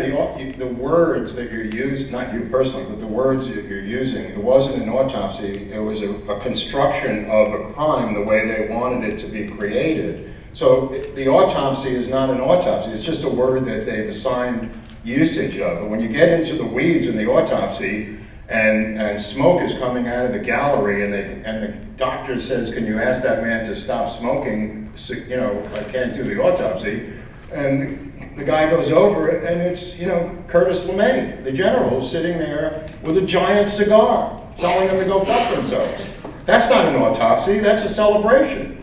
the words that you're using, not you personally, but the words that you're using, it wasn't an autopsy, it was a construction of a crime the way they wanted it to be created. So the autopsy is not an autopsy, it's just a word that they've assigned usage of. And when you get into the weeds in the autopsy and smoke is coming out of the gallery and the doctor says, "Can you ask that man to stop smoking? I can't do the autopsy." And the guy goes over it, and it's, Curtis LeMay, the general, sitting there with a giant cigar, telling them to go fuck themselves. That's not an autopsy, that's a celebration.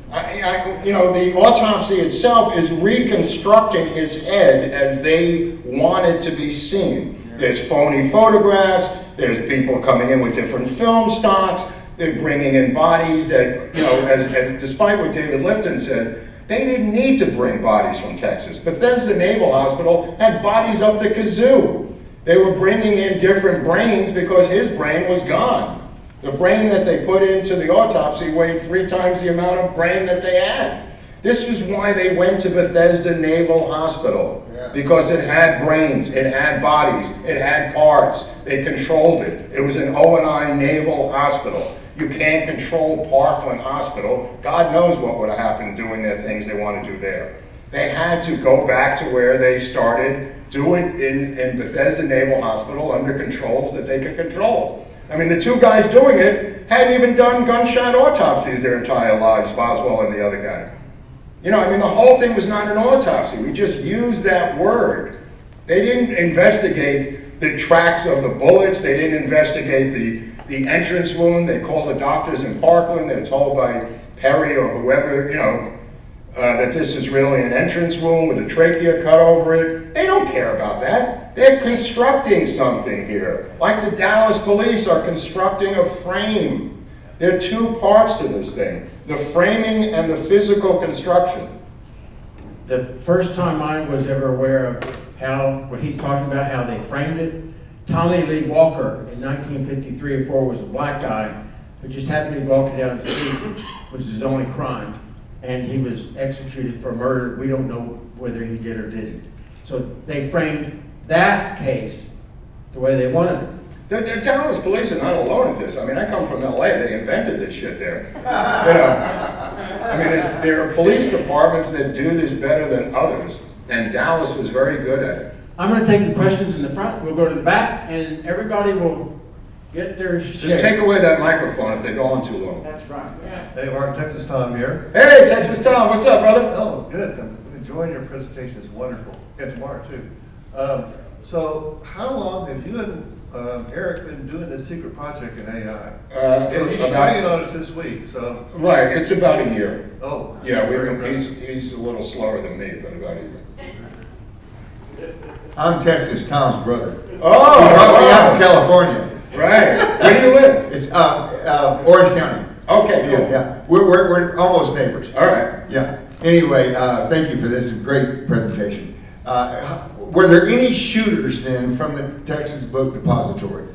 The autopsy itself is reconstructing his head as they want it to be seen. There's phony photographs, There's people coming in with different film stocks. They're bringing in bodies that, and despite what David Lifton said, they didn't need to bring bodies from Texas. Bethesda Naval Hospital had bodies up the kazoo. They were bringing in different brains because his brain was gone. The brain that they put into the autopsy weighed 3 times the amount of brain that they had. This is why they went to Bethesda Naval Hospital, because it had brains, it had bodies, it had parts. They controlled it. It was an O&I Naval Hospital. You can't control Parkland Hospital. God knows what would have happened doing their things they want to do there. They had to go back to where they started, do it in Bethesda Naval Hospital under controls that they could control. I mean, the 2 guys doing it hadn't even done gunshot autopsies their entire lives, Oswald and the other guy. The whole thing was not an autopsy. We just used that word. They didn't investigate the tracks of the bullets. They didn't investigate the entrance wound. They called the doctors in Parkland. They're told by Perry or whoever, that this is really an entrance wound with a trachea cut over it. They don't care about that. They're constructing something here. Like the Dallas police are constructing a frame. There are 2 parts to this thing, the framing and the physical construction. The first time I was ever aware of what he's talking about, how they framed it, Tommy Lee Walker in 1953 or 4 was a black guy who just happened to be walking down the street, which is his only crime, and he was executed for murder. We don't know whether he did or didn't. So they framed that case the way they wanted it. The Dallas police are not alone at this. I mean, I come from LA. They invented this shit there. There are police departments that do this better than others, and Dallas was very good at it. I'm going to take the questions in the front. We'll go to the back, and everybody will get their share. Just take away that microphone if they go on too long. That's right. Yeah. Hey, Mark, Texas Tom here. Hey, Texas Tom. What's up, brother? Oh, good. I'm enjoying your presentation. It's wonderful. Yeah, tomorrow, too. So how long have you and Eric been doing this secret project in AI? He's trying on us this week, so. Right, it's about a year. Oh. Yeah, he's a little slower than me, but about a year. I'm Texas Tom's brother. Oh! He brought me out of California. Right. Where do you live? It's Orange County. Okay, cool. Yeah. We're almost neighbors. All right. Yeah. Anyway, thank you for this great presentation. Were there any shooters then from the Texas Book Depository?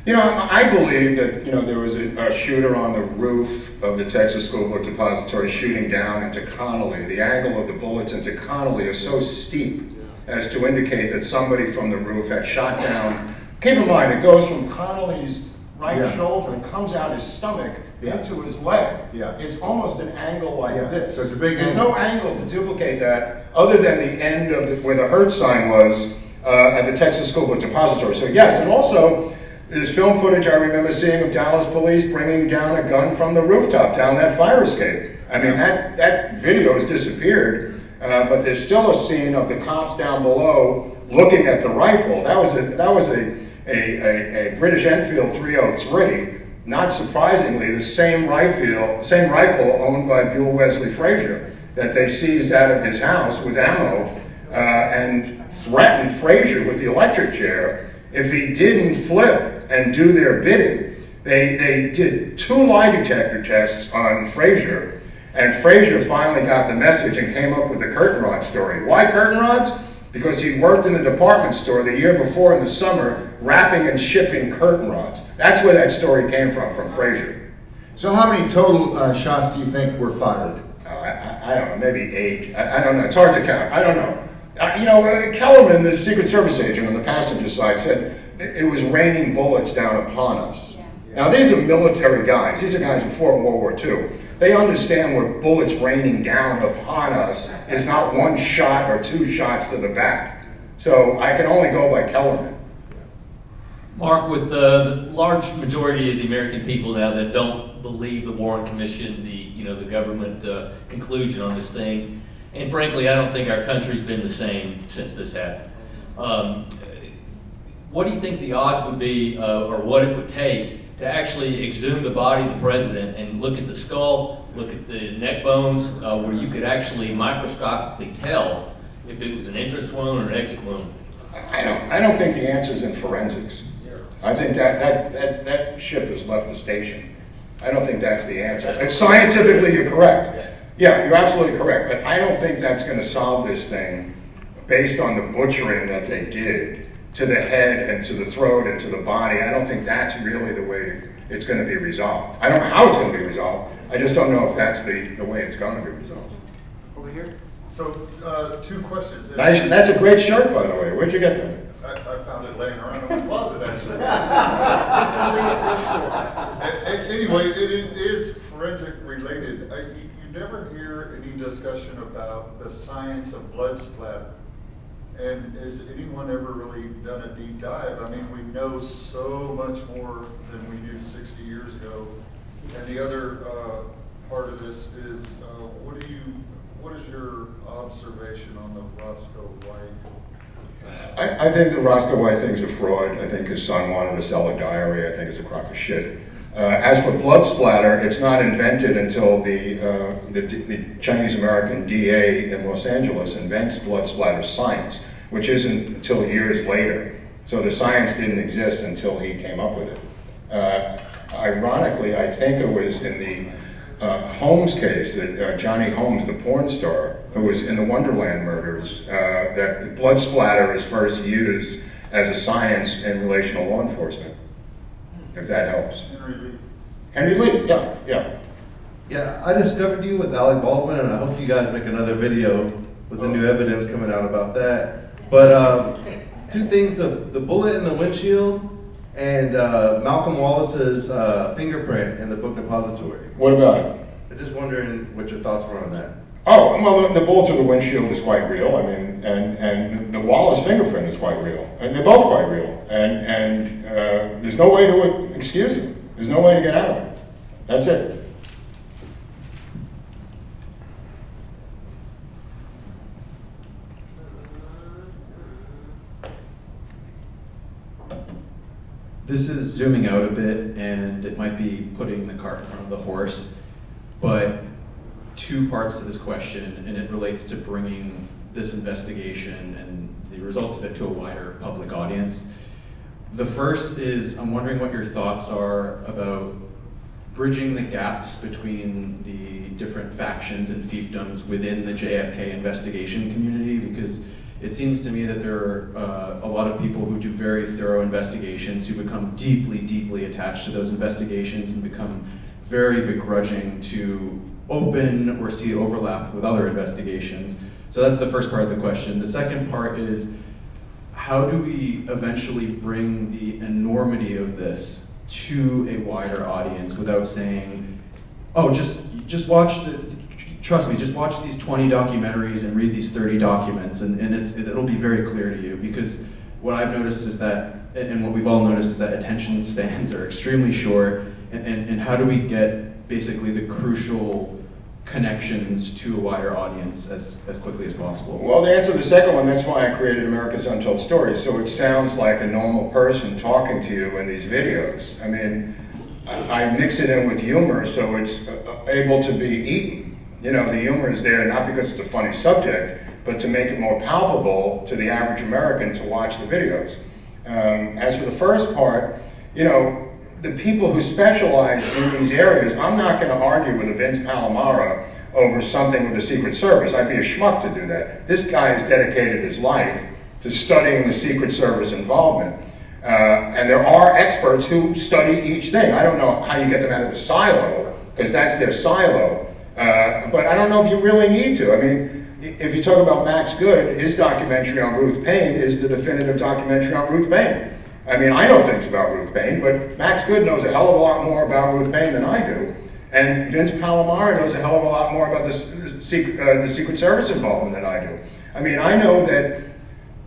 I believe that, there was a shooter on the roof of the Texas School Book Depository shooting down into Connolly. The angle of the bullets into Connolly is so steep as to indicate that somebody from the roof had shot down. Keep in mind, it goes from Connolly's right shoulder and comes out his stomach into his leg. Yeah. It's almost an angle like this. So it's a big There's angle. no angle to duplicate that other than the end of where the Hertz sign was at the Texas School Book Depository. So yes, and also there's film footage I remember seeing of Dallas police bringing down a gun from the rooftop down that fire escape. I mean, that video has disappeared. But there's still a scene of the cops down below looking at the rifle. That was a British Enfield 303. Not surprisingly, the same rifle owned by Buell Wesley Frazier that they seized out of his house with ammo and threatened Frazier with the electric chair if he didn't flip and do their bidding. They did 2 lie detector tests on Frazier. And Frazier finally got the message and came up with the curtain rod story. Why curtain rods? Because he worked in a department store the year before in the summer, wrapping and shipping curtain rods. That's where that story came from Frazier. So how many total shots do you think were fired? I don't know, maybe 8. I don't know. It's hard to count. I don't know. Kellerman, the Secret Service agent on the passenger side, said it was raining bullets down upon us. Now, these are military guys. These are guys who fought in World War II. They understand what bullets raining down upon us is not 1 shot or 2 shots to the back. So I can only go by Kellerman. Mark, with the large majority of the American people now that don't believe the Warren Commission, the government conclusion on this thing, and frankly, I don't think our country's been the same since this happened. What do you think the odds would be, or what it would take to actually exhume the body of the president and look at the skull, look at the neck bones, where you could actually microscopically tell if it was an entrance wound or an exit wound? I don't think the answer is in forensics. I think that ship has left the station. I don't think that's the answer. And scientifically, you're correct. Yeah, you're absolutely correct. But I don't think that's going to solve this thing based on the butchering that they did to the head and to the throat and to the body. I don't think that's really the way it's going to be resolved. I don't know how it's going to be resolved. I just don't know if that's the way it's going to be resolved. Over here. So, two questions. Nice. That's a great shirt, by the way. Where'd you get that? I found it laying around in my closet, actually. Anyway, it is forensic related. You never hear any discussion about the science of blood splatter. And has anyone ever really done a deep dive? I mean, we know so much more than we knew 60 years ago. And the other part of this is, what is your observation on the Roscoe White? I think the Roscoe White thing's a fraud. I think his son wanted to sell a diary. I think it's a crock of shit. As for blood splatter, it's not invented until the Chinese-American DA in Los Angeles invents blood splatter science, which isn't until years later. So the science didn't exist until he came up with it. Ironically, I think it was in the Holmes case, that Johnny Holmes, the porn star, who was in the Wonderland murders, that the blood splatter is first used as a science in relation to law enforcement, if that helps. Henry Lee, yeah. Yeah, I discovered you with Alec Baldwin, and I hope you guys make another video with the new evidence coming out about that. But two things, the bullet in the windshield and Malcolm Wallace's fingerprint in the book depository. What about it? I'm just wondering what your thoughts were on that. Oh, well, the bullet through the windshield is quite real. I mean, and the Wallace fingerprint is quite real. And they're both quite real. And there's no way to excuse it. There's no way to get out of it. That's it. This is zooming out a bit, and it might be putting the cart in front of the horse, but two parts to this question, and it relates to bringing this investigation and the results of it to a wider public audience. The first is, I'm wondering what your thoughts are about bridging the gaps between the different factions and fiefdoms within the JFK investigation community, because it seems to me that there are a lot of people who do very thorough investigations who become deeply, deeply attached to those investigations and become very begrudging to open or see overlap with other investigations. So that's the first part of the question. The second part is, how do we eventually bring the enormity of this to a wider audience without saying, oh, just watch trust me, just watch these 20 documentaries and read these 30 documents, and it'll be very clear to you. Because what I've noticed is that, and what we've all noticed is that attention spans are extremely short, and how do we get basically the crucial connections to a wider audience as quickly as possible? Well, to answer the second one, that's why I created America's Untold Stories, so it sounds like a normal person talking to you in these videos. I mean, I mix it in with humor so it's able to be eaten. You know, the humor is there not because it's a funny subject, but to make it more palpable to the average American to watch the videos. As for the first part, you know, the people who specialize in these areas, I'm not going to argue with a Vince Palomara over something with the Secret Service. I'd be a schmuck to do that. This guy has dedicated his life to studying the Secret Service involvement. And there are experts who study each thing. I don't know how you get them out of the silo, because that's their silo. But I don't know if you really need to. I mean, if you talk about Max Good, his documentary on Ruth Paine is the definitive documentary on Ruth Paine. I mean, I know things about Ruth Paine, but Max Good knows a hell of a lot more about Ruth Paine than I do. And Vince Palomara knows a hell of a lot more about the Secret Service involvement than I do. I mean, I know that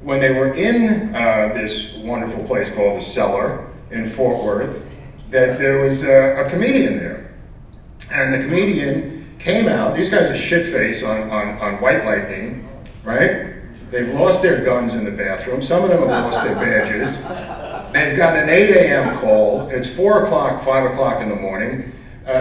when they were in this wonderful place called The Cellar in Fort Worth, that there was a comedian there. And the comedian came out, these guys are shit-faced on White Lightning, right? They've lost their guns in the bathroom. Some of them have lost their badges. They've got an 8 a.m. call. It's 4 o'clock, 5 o'clock in the morning.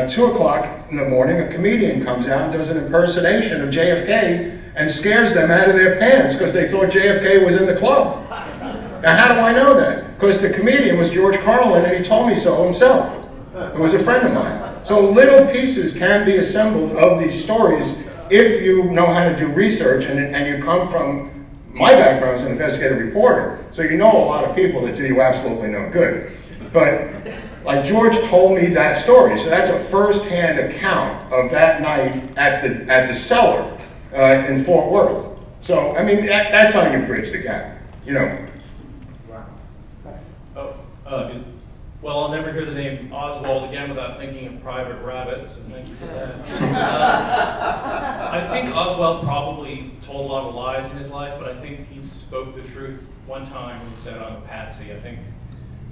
2 o'clock in the morning, a comedian comes out and does an impersonation of JFK and scares them out of their pants because they thought JFK was in the club. Now, how do I know that? because the comedian was George Carlin, and he told me so himself. It was a friend of mine. So little pieces can be assembled of these stories if you know how to do research, and you come from, my background as an investigative reporter, so you know a lot of people that do you absolutely no good. But like George told me that story, so that's a first-hand account of that night at the cellar in Fort Worth. So I mean, that's how you bridge the gap, you know. Well, I'll never hear the name Oswald again without thinking of Private Rabbit, so thank you for that. I think Oswald probably told a lot of lies in his life, but I think he spoke the truth one time when he said, "I'm a patsy." I think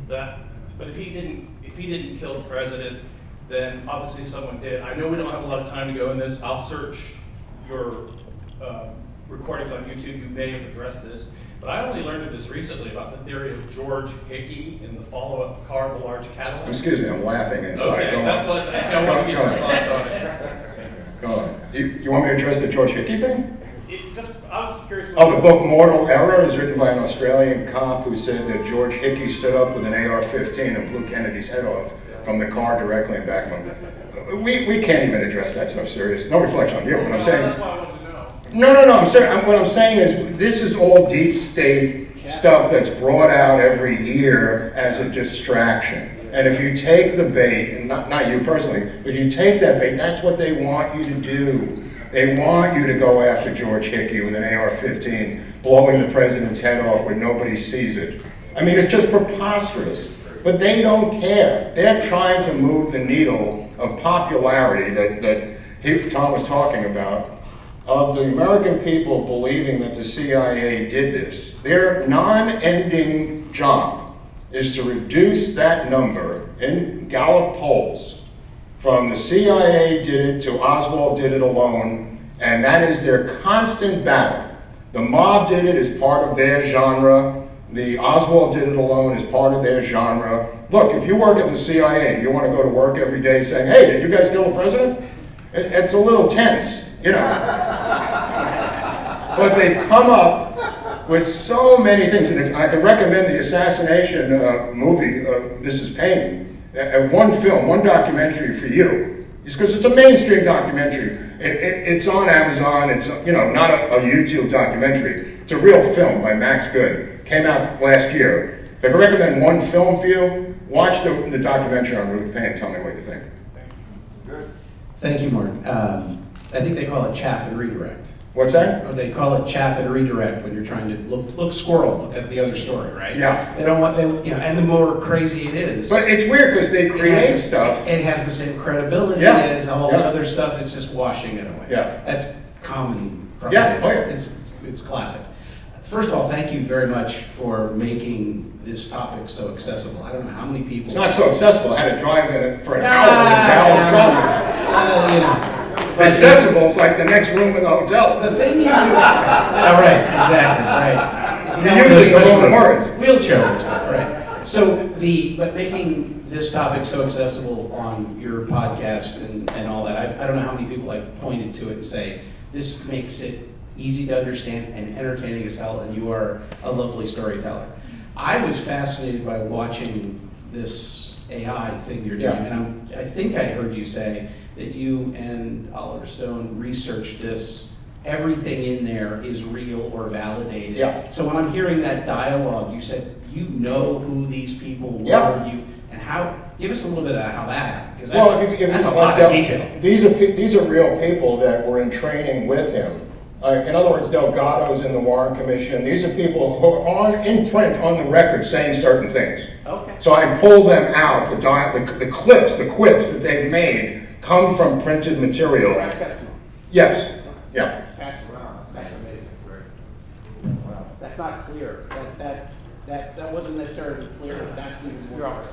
that, but if he didn't kill the president, then obviously someone did. I know we don't have a lot of time to go in this. I'll search your recordings on YouTube. You may have addressed this. But I only learned of this recently about the theory of George Hickey in the follow-up car of the large Cadillac. Excuse me, I'm laughing inside. Okay, Go that's on. what, actually, I want to get your thoughts on it. Go on. You want me to address the George Hickey thing? I was curious. Oh, the book Mortal Error is written by an Australian cop who said that George Hickey stood up with an AR-15 and blew Kennedy's head off from the car directly in back of him. We can't even address that stuff serious. No reflection on you, but I'm saying... No, I'm sorry. What I'm saying is this is all deep state stuff that's brought out every year as a distraction. And if you take the bait, and not you personally, if you take that bait, that's what they want you to do. They want you to go after George Hickey with an AR-15, blowing the president's head off where nobody sees it. I mean, it's just preposterous. But they don't care. They're trying to move the needle of popularity that Tom was talking about, of the American people believing that the CIA did this. Their non-ending job is to reduce that number in Gallup polls from the CIA did it to Oswald did it alone, and that is their constant battle. The mob did it as part of their genre. The Oswald did it alone as part of their genre. Look, if you work at the CIA, do you want to go to work every day saying, "Hey, did you guys kill the president?" It's a little tense. You know, but they've come up with so many things, and if I could recommend the assassination movie, Mrs. Payne, one film, one documentary for you, because it's a mainstream documentary. It's on Amazon. It's not a YouTube documentary. It's a real film by Max Good. Came out last year. If I could recommend one film for you, watch the documentary on Ruth Payne. Tell me what you think. Thank you, Mark. I think they call it chaff and redirect. What's that? Or they call it chaff and redirect when you're trying to look squirrel, look at the other story, right? Yeah. They don't want and the more crazy it is. But it's weird because they create stuff. It has the same credibility as all the other stuff. It's just washing it away. Yeah. That's common. Yeah. Oh, yeah. It's classic. First of all, thank you very much for making this topic so accessible. I don't know how many people. It's not so accessible. I had to drive in it for an hour in Dallas traffic. Accessible is like the next room in the hotel. The thing you do. Right, exactly, right. You're using the wrong words. Wheelchair, right. So but making this topic so accessible on your podcast and all that, I don't know how many people I've pointed to it and say, this makes it easy to understand and entertaining as hell, and you are a lovely storyteller. I was fascinated by watching this AI thing you're doing, and I think I heard you say that you and Oliver Stone researched this. Everything in there is real or validated. Yeah. So when I'm hearing that dialogue, you said you know who these people were. Yeah. And how? Give us a little bit of how that happened, because that's a lot of detail. These are real people that were in training with him. In other words, Delgado's in the Warren Commission. These are people who are in print on the record saying certain things. Okay. So I pull them out. The clips, the quips that they've made come from printed material. Yes. Yeah. That's amazing. Wow. That's not clear. That wasn't necessarily clear. That's even more.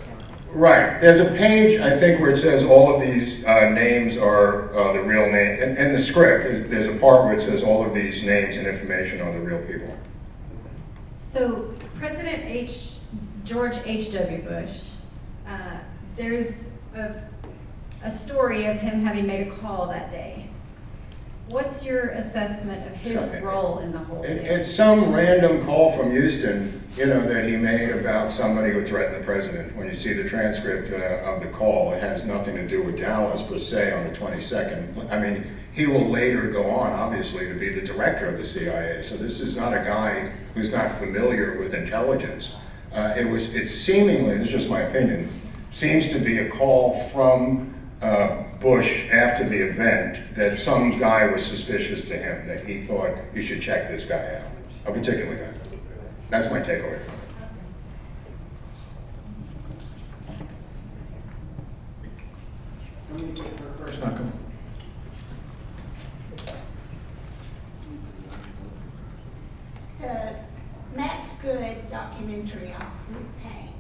Right. There's a page, I think, where it says all of these names are the real name. In the script, there's a part where it says all of these names and information are the real people. So President George H.W. Bush, there's a story of him having made a call that day. What's your assessment of his role in the whole thing? It's some random call from Houston. you know, that he made about somebody who threatened the president. When you see the transcript of the call, it has nothing to do with Dallas per se on the 22nd. I mean, he will later go on, obviously, to be the director of the CIA. So this is not a guy who's not familiar with intelligence. It seemingly, this is just my opinion, seems to be a call from Bush after the event that some guy was suspicious to him, that he thought you should check this guy out, a particular guy. That's my takeaway. First, Malcolm. The Max Good documentary on Ruth Payne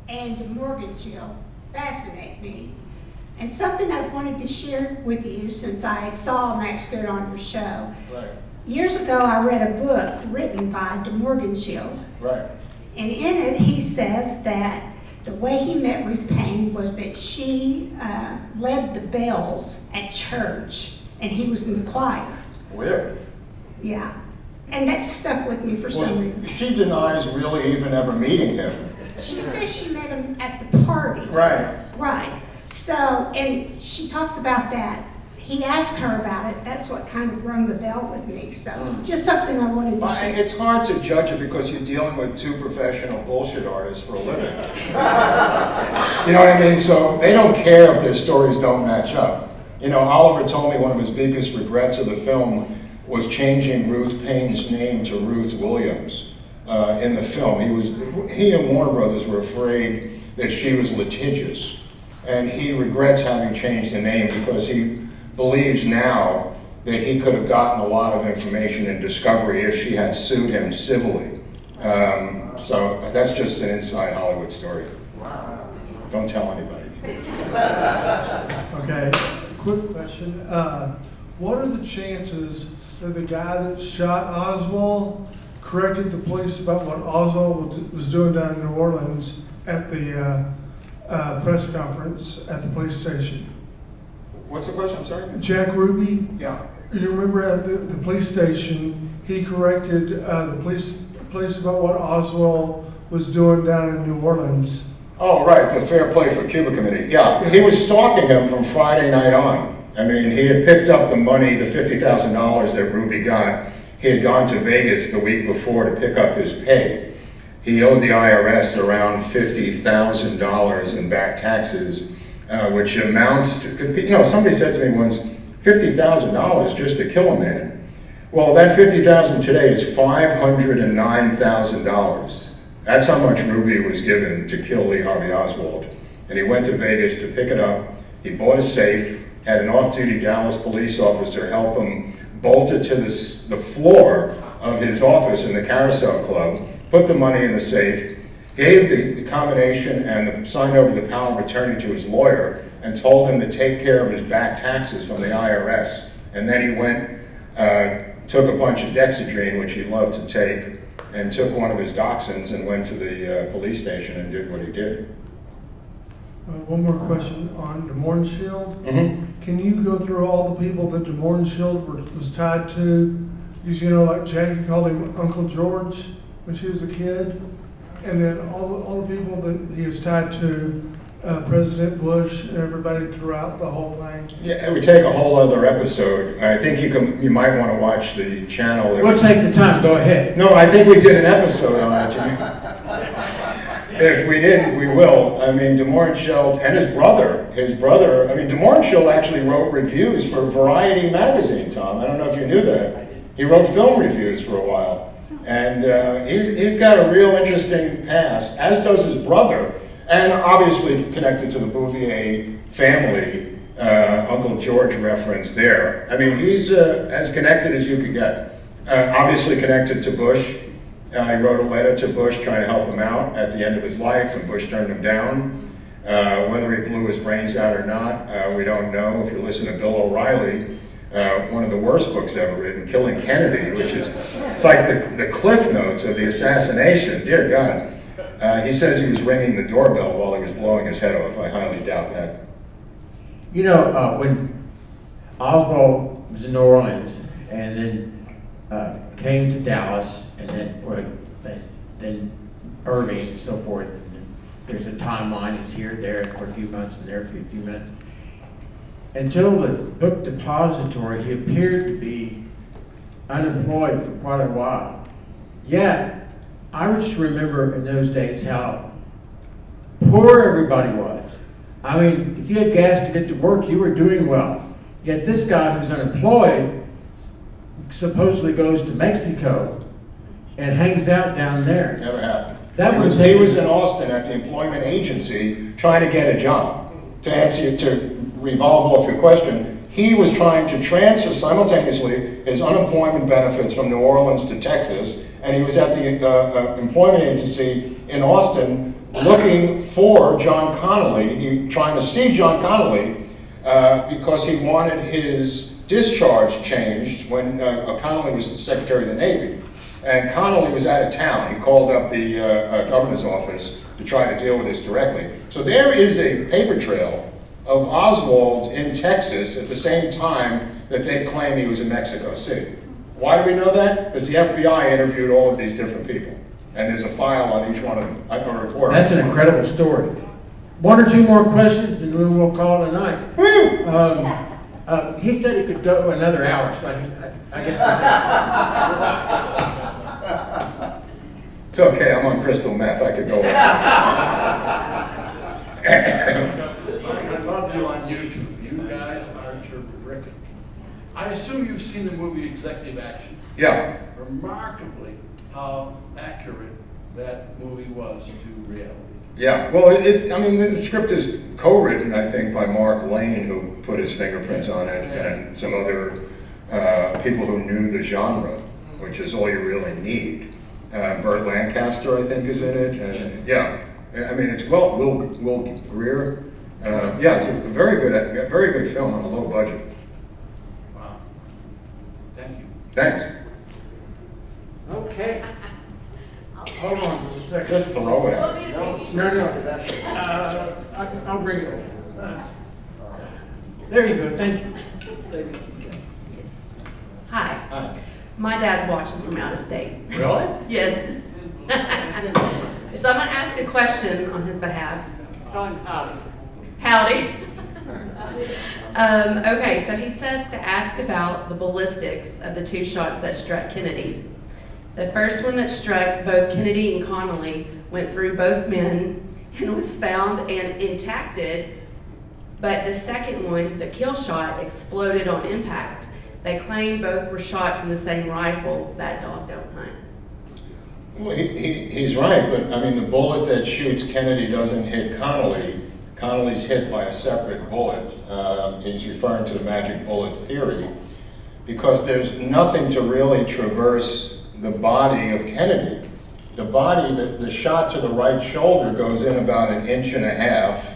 and the mortgage yield fascinate me. And something I've wanted to share with you since I saw Max Good on your show. Right. Years ago, I read a book written by DeMorganshield. Right. And in it, he says that the way he met Ruth Payne was that she led the bells at church, and he was in the choir. Really? Yeah. And that stuck with me for some reason. She denies really even ever meeting him. She says she met him at the party. Right. Right. So, and she talks about that. He asked her about it. That's what kind of rung the bell with me. So, just something I wanted to share. It's hard to judge it because you're dealing with two professional bullshit artists for a living. You know what I mean? So they don't care if their stories don't match up. You know, Oliver told me one of his biggest regrets of the film was changing Ruth Payne's name to Ruth Williams in the film. He and Warner Brothers were afraid that she was litigious, and he regrets having changed the name because he believes now that he could have gotten a lot of information and discovery if she had sued him civilly. So that's just an inside Hollywood story. Don't tell anybody. Okay, quick question. What are the chances that the guy that shot Oswald corrected the police about what Oswald was doing down in New Orleans at the press conference at the police station? What's the question? I'm sorry? Jack Ruby? Yeah. You remember at the police station, he corrected the police about what Oswald was doing down in New Orleans. Oh, right, the Fair Play for Cuba Committee. Yeah, he was stalking him from Friday night on. I mean, he had picked up the money, the $50,000 that Ruby got. He had gone to Vegas the week before to pick up his pay. He owed the IRS around $50,000 in back taxes, which amounts to, you know, somebody said to me once, $50,000 just to kill a man. Well, that $50,000 today is $509,000. That's how much Ruby was given to kill Lee Harvey Oswald. And he went to Vegas to pick it up. He bought a safe, had an off-duty Dallas police officer help him bolt it to the floor of his office in the Carousel Club, put the money in the safe, gave the combination and signed over the power of attorney to his lawyer, and told him to take care of his back taxes from the IRS. And then he went, took a bunch of Dexedrine, which he loved to take, and took one of his dachshunds and went to the police station and did what he did. One more question on DeMorganshield. Mm-hmm. Can you go through all the people that DeMorganshield was tied to? Because, you know, like Jackie called him Uncle George when she was a kid. And then all the people that he was tied to, President Bush and everybody throughout the whole thing. Yeah, it would take a whole other episode. I think you might want to watch the channel. We'll take the time, go ahead. No, I think we did an episode on that, Jimmy. If we didn't, we will. I mean, DeMorganshield and his brother, I mean, DeMorganshield actually wrote reviews for Variety magazine, Tom. I don't know if you knew that. He wrote film reviews for a while. And he's got a real interesting past, as does his brother, and obviously connected to the Bouvier family, Uncle George reference there. I mean, he's as connected as you could get. Obviously connected to Bush. He wrote a letter to Bush trying to help him out at the end of his life, and Bush turned him down. Whether he blew his brains out or not, we don't know. If you listen to Bill O'Reilly, one of the worst books ever written, Killing Kennedy, which is, it's like the cliff notes of the assassination, dear God. He says he was ringing the doorbell while he was blowing his head off. I highly doubt that. You know, when Oswald was in New Orleans and then came to Dallas, and then Irving and so forth. And there's a timeline, he's here, there for a few months, and there for a few months. Until the book depository, he appeared to be unemployed for quite a while. Yet, I just remember in those days how poor everybody was. I mean, if you had gas to get to work, you were doing well. Yet this guy who's unemployed supposedly goes to Mexico and hangs out down there. Never happened. He was in Austin at the employment agency trying to get a job. To revolve off your question, he was trying to transfer simultaneously his unemployment benefits from New Orleans to Texas, and he was at the employment agency in Austin looking for John Connolly, trying to see John Connolly because he wanted his discharge changed when Connolly was the Secretary of the Navy. And Connolly was out of town. He called up the governor's office to try to deal with this directly. So there is a paper trail of Oswald in Texas at the same time that they claim he was in Mexico City. Why do we know that? Because the FBI interviewed all of these different people. And there's a file on each one of them, a report. That's an incredible story. One or two more questions and then we'll call it a night. Woo! He said he could go another hour, so I guess It's okay, I'm on crystal meth, I could go on. I love you on YouTube. You guys are terrific. I assume you've seen the movie Executive Action. Yeah. Remarkably how accurate that movie was to reality. Yeah, well, I mean, the script is co-written, I think, by Mark Lane, who put his fingerprints on it, and some other people who knew the genre, which is all you really need. Burt Lancaster, I think, is in it, and yeah, I mean, it's Will Greer. Yeah, it's a very good film on a low budget. Wow. Thank you. Thanks. Okay. Hold on just a second. Just throw it out. No. I'll bring it over. There you go. Thank you. Hi. My dad's watching from out of state. Really? Yes. So I'm going to ask a question on his behalf. Howdy. Okay, so he says to ask about the ballistics of the two shots that struck Kennedy. The first one that struck both Kennedy and Connolly went through both men and was found and intacted, but the second one, the kill shot, exploded on impact. They claim both were shot from the same rifle. That dog don't hunt. Well, he's right, but I mean, the bullet that shoots Kennedy doesn't hit Connolly. Connolly's hit by a separate bullet. He's referring to the magic bullet theory, because there's nothing to really traverse the body of Kennedy. The body, the shot to the right shoulder goes in about 1.5 inches,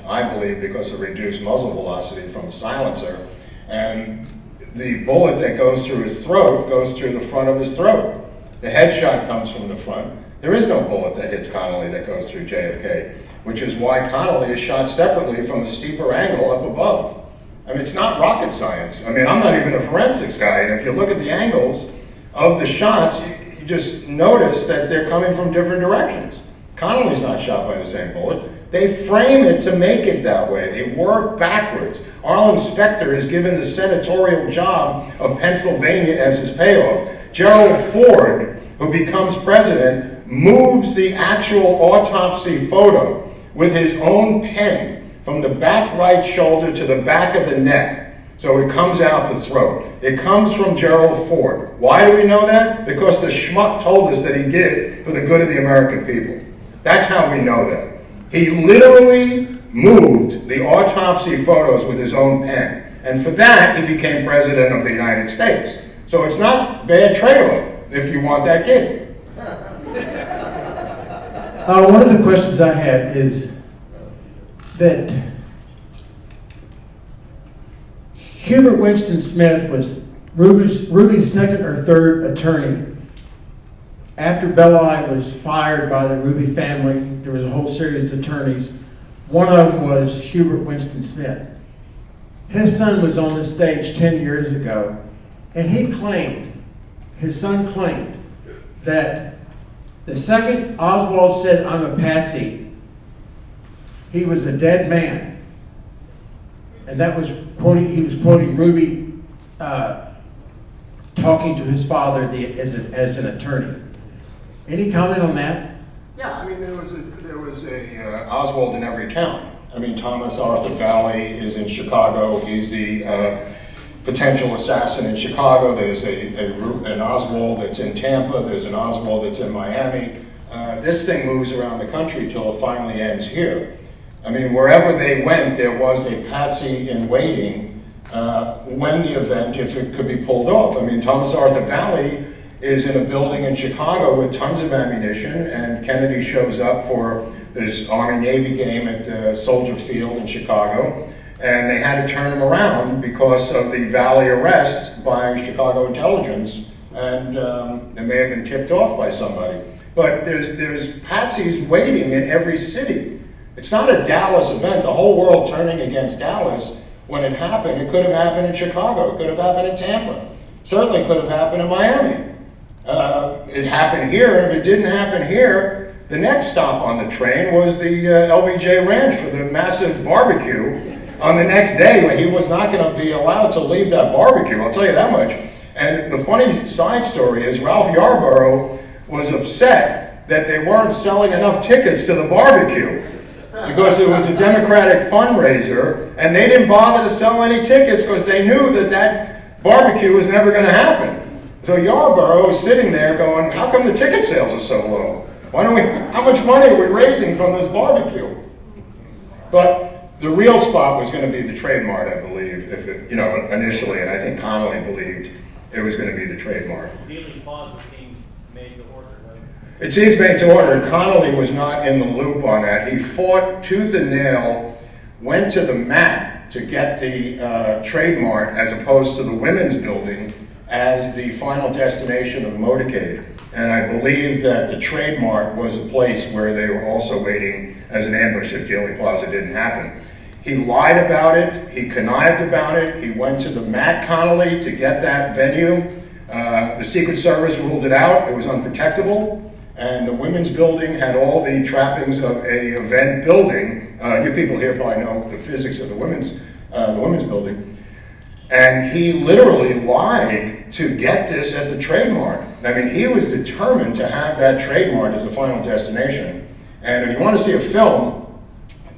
I believe, because of reduced muzzle velocity from a silencer. And the bullet that goes through his throat goes through the front of his throat. The headshot comes from the front. There is no bullet that hits Connolly that goes through JFK, which is why Connolly is shot separately from a steeper angle up above. I mean, it's not rocket science. I mean, I'm not even a forensics guy, and if you look at the angles of the shots, you just notice that they're coming from different directions. Connolly's not shot by the same bullet. They frame it to make it that way. They work backwards. Arlen Specter is given the senatorial job of Pennsylvania as his payoff. Gerald Ford, who becomes president, moves the actual autopsy photo with his own pen from the back right shoulder to the back of the neck. So it comes out the throat. It comes from Gerald Ford. Why do we know that? Because the schmuck told us that he did it for the good of the American people. That's how we know that. He literally moved the autopsy photos with his own pen. And for that, he became president of the United States. So it's not bad trade-off if you want that gig. One of the questions I had is that Hubert Winston Smith was Ruby's second or third attorney. After Belli was fired by the Ruby family, there was a whole series of attorneys. One of them was Hubert Winston Smith. His son was on the stage 10 years ago, and his son claimed that The second Oswald said, "I'm a patsy," he was a dead man. And that was he was quoting Ruby talking to his father as an attorney. Any comment on that? Yeah, I mean, there was a Oswald in every town. I mean, Thomas Arthur Valley is in Chicago. He's the potential assassin in Chicago. There's an Oswald that's in Tampa. There's an Oswald that's in Miami. This thing moves around the country till it finally ends here. I mean, wherever they went, there was a patsy in waiting when the event, if it could be pulled off. I mean, Thomas Arthur Valley is in a building in Chicago with tons of ammunition, and Kennedy shows up for this Army-Navy game at Soldier Field in Chicago, and they had to turn him around because of the Valley arrest by Chicago intelligence, and it may have been tipped off by somebody. But there's patsies waiting in every city. It's not a Dallas event, the whole world turning against Dallas. When it happened, it could have happened in Chicago, it could have happened in Tampa, certainly could have happened in Miami. It happened here, and if it didn't happen here, the next stop on the train was the LBJ Ranch for the massive barbecue on the next day, when he was not going to be allowed to leave that barbecue, I'll tell you that much. And the funny side story is Ralph Yarborough was upset that they weren't selling enough tickets to the barbecue, because it was a Democratic fundraiser, and they didn't bother to sell any tickets because they knew that that barbecue was never going to happen. So Yarborough was sitting there going, how come the ticket sales are so low? How much money are we raising from this barbecue? But the real spot was going to be the Trade Mart, I believe, if it, initially, and I think Connolly believed it was going to be the Trade Mart. It seems made to order, and Connolly was not in the loop on that. He fought tooth and nail, went to the mat to get the Trade Mart as opposed to the Women's Building as the final destination of the motorcade. And I believe that the Trade Mart was a place where they were also waiting as an ambush if Dealey Plaza didn't happen. He lied about it, he connived about it, he went to the Matt Connolly to get that venue. The Secret Service ruled it out, it was unprotectable. And the Women's Building had all the trappings of a event building. You people here probably know the physics of the Women's Building. And he literally lied to get this at the Trade Mart. I mean, he was determined to have that Trade Mart as the final destination. And if you want to see a film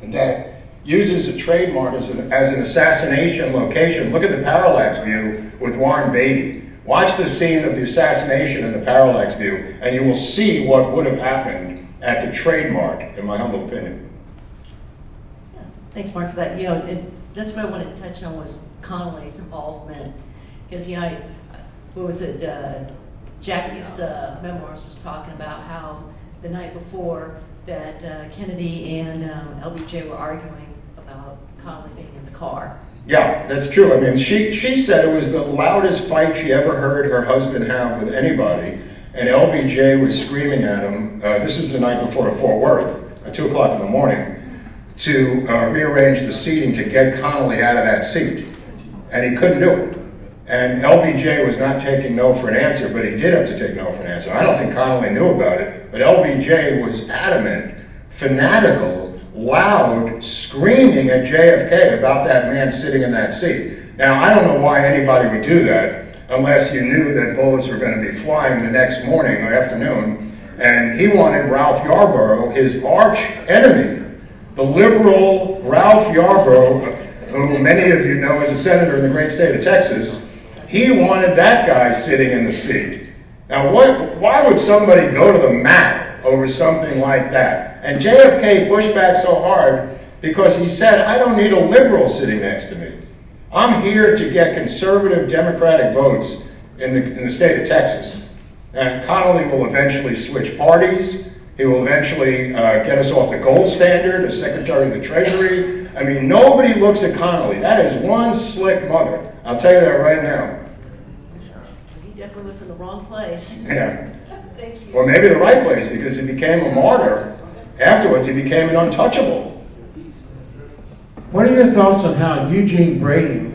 that uses a Trade Mart as an assassination location, look at the parallax view with Warren Beatty. Watch the scene of the assassination in the parallax view, and you will see what would have happened at the Trade Mart, in my humble opinion. Thanks, Mark, for that. That's what I wanted to touch on was Connolly's involvement, because what was it? Jackie's memoirs was talking about how the night before that Kennedy and LBJ were arguing about Connolly being in the car. Yeah, that's true. I mean, she said it was the loudest fight she ever heard her husband have with anybody, and LBJ was screaming at him. This is the night before at Fort Worth, at 2 o'clock in the morning, to rearrange the seating to get Connolly out of that seat, and he couldn't do it. And LBJ was not taking no for an answer, but he did have to take no for an answer. I don't think Connolly knew about it, but LBJ was adamant, fanatical, loud, screaming at JFK about that man sitting in that seat. Now, I don't know why anybody would do that unless you knew that bullets were going to be flying the next morning or afternoon. And he wanted Ralph Yarborough, his arch enemy, the liberal Ralph Yarborough, who many of you know as a senator in the great state of Texas. He wanted that guy sitting in the seat. Now, why would somebody go to the mat over something like that? And JFK pushed back so hard because he said, I don't need a liberal sitting next to me. I'm here to get conservative Democratic votes in the state of Texas. And Connolly will eventually switch parties. He will eventually get us off the gold standard as Secretary of the Treasury. I mean, nobody looks at Connolly. That is one slick mother. I'll tell you that right now. He definitely was in the wrong place. Yeah. Thank you. Or maybe the right place, because he became a martyr. Afterwards, he became an untouchable. What are your thoughts on how Eugene Brady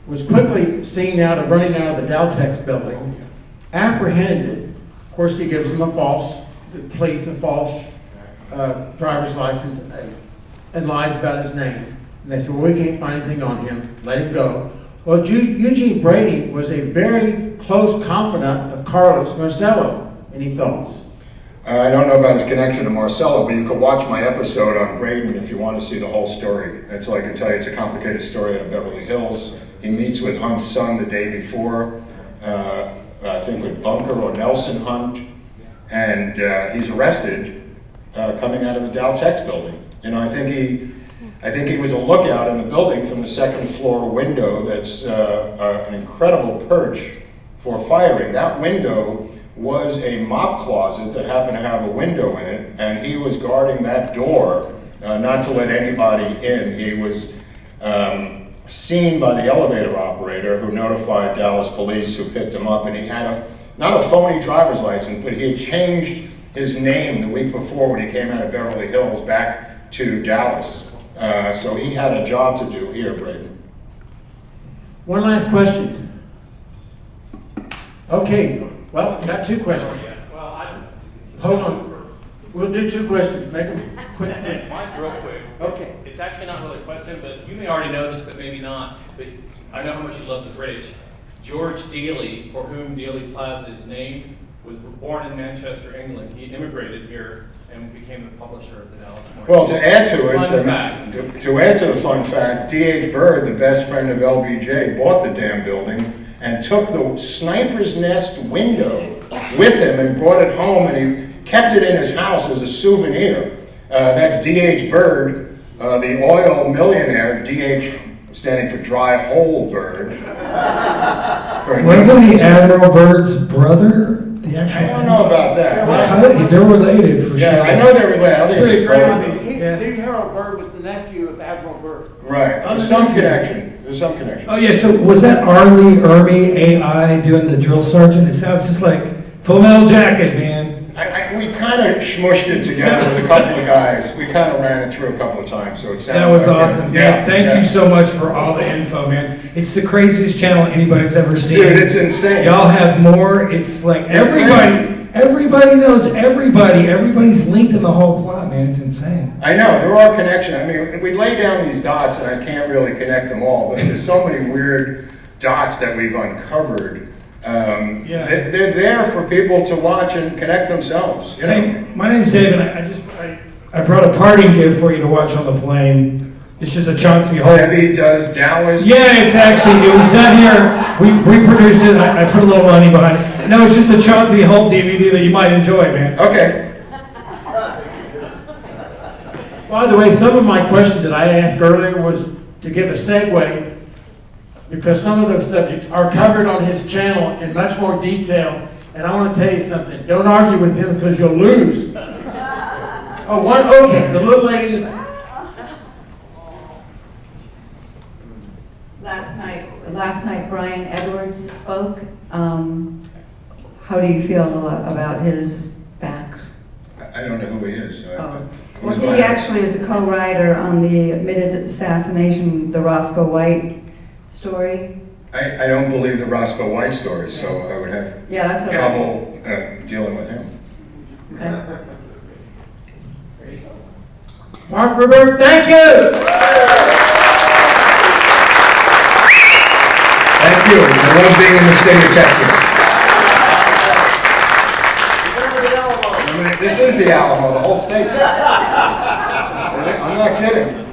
was quickly seen running out of the Daltex building, apprehended? Of course, he gives him a false the police a false driver's license and lies about his name. And they said, well, we can't find anything on him, let him go. Well, Eugene Brady was a very close confidant of Carlos Marcello. Any thoughts? I don't know about his connection to Marcello, but you could watch my episode on Braden if you want to see the whole story. That's all I can tell you. It's a complicated story out of Beverly Hills. He meets with Hunt's son the day before, I think with Bunker or Nelson Hunt, and he's arrested coming out of the Dow Tex building. You know, I think he was a lookout in the building from the second floor window. That's an incredible perch for firing. That window was a mop closet that happened to have a window in it, and he was guarding that door not to let anybody in. He was seen by the elevator operator who notified Dallas police, who picked him up, and he had not a phony driver's license, but he had changed his name the week before when he came out of Beverly Hills back to Dallas. So he had a job to do here, Braden. One last question. Okay, well, we got two questions. Hold on. We'll do two questions. Make them quick. Mine's real quick. Okay. It's actually not really a question, but you may already know this, but maybe not. But I know how much you love the British. George Dealey, for whom Dealey Plaza is named, was born in Manchester, England. He immigrated here and became the publisher of the Dallas Morning. Well, to add to it, Fun fact. to add to the fun fact, D.H. Byrd, the best friend of LBJ, bought the damn building and took the sniper's nest window with him and brought it home, and he kept it in his house as a souvenir. That's D.H. Byrd, the oil millionaire, D.H. standing for Dry Hole Bird. Wasn't he Admiral Byrd's brother? The actual I don't know about that. They're related for sure. Yeah, I know they're related. I think it's his brother. Harold Byrd was the nephew of Admiral Byrd. Right. There's some connection. There's some connection. Oh yeah, so was that Arlie Ermy AI doing the drill sergeant? It sounds just like Full Metal Jacket, man. We kind of smushed it together with a couple of guys. We kind of ran it through a couple of times, so it sounds That was like awesome. Yeah, Yeah, thank you so much for all the info, man. It's the craziest channel anybody's ever seen. Dude, it's insane. Y'all have more. It's like everybody knows everybody. Everybody's linked in the whole plot, man. It's insane. I know, there are connections. I mean, we lay down these dots, and I can't really connect them all, but there's so many weird dots that we've uncovered. They're there for people to watch and connect themselves. You know? Hey, my name's David. I brought a parting gift for you to watch on the plane. It's just a Chauncey Holt. Debbie does Dallas. Yeah, it was done here. We reproduced it. I put a little money behind it. No, it's just a Chauncey Holt DVD that you might enjoy, man. Okay. By the way, some of my questions that I asked earlier was to give a segue, because some of those subjects are covered on his channel in much more detail. And I want to tell you something. Don't argue with him because you'll lose. Okay, the little lady in the back. Last night Brian Edwards spoke. How do you feel about his backs? I don't know who he is. Well, he actually is a co-writer on the admitted assassination, the Roscoe White story. I don't believe the Roscoe White story, so I would have trouble dealing with him. Okay. Mark Groubert, thank you! Thank you. I love being in the state of Texas. This is the Alamo, the whole state. I'm not kidding.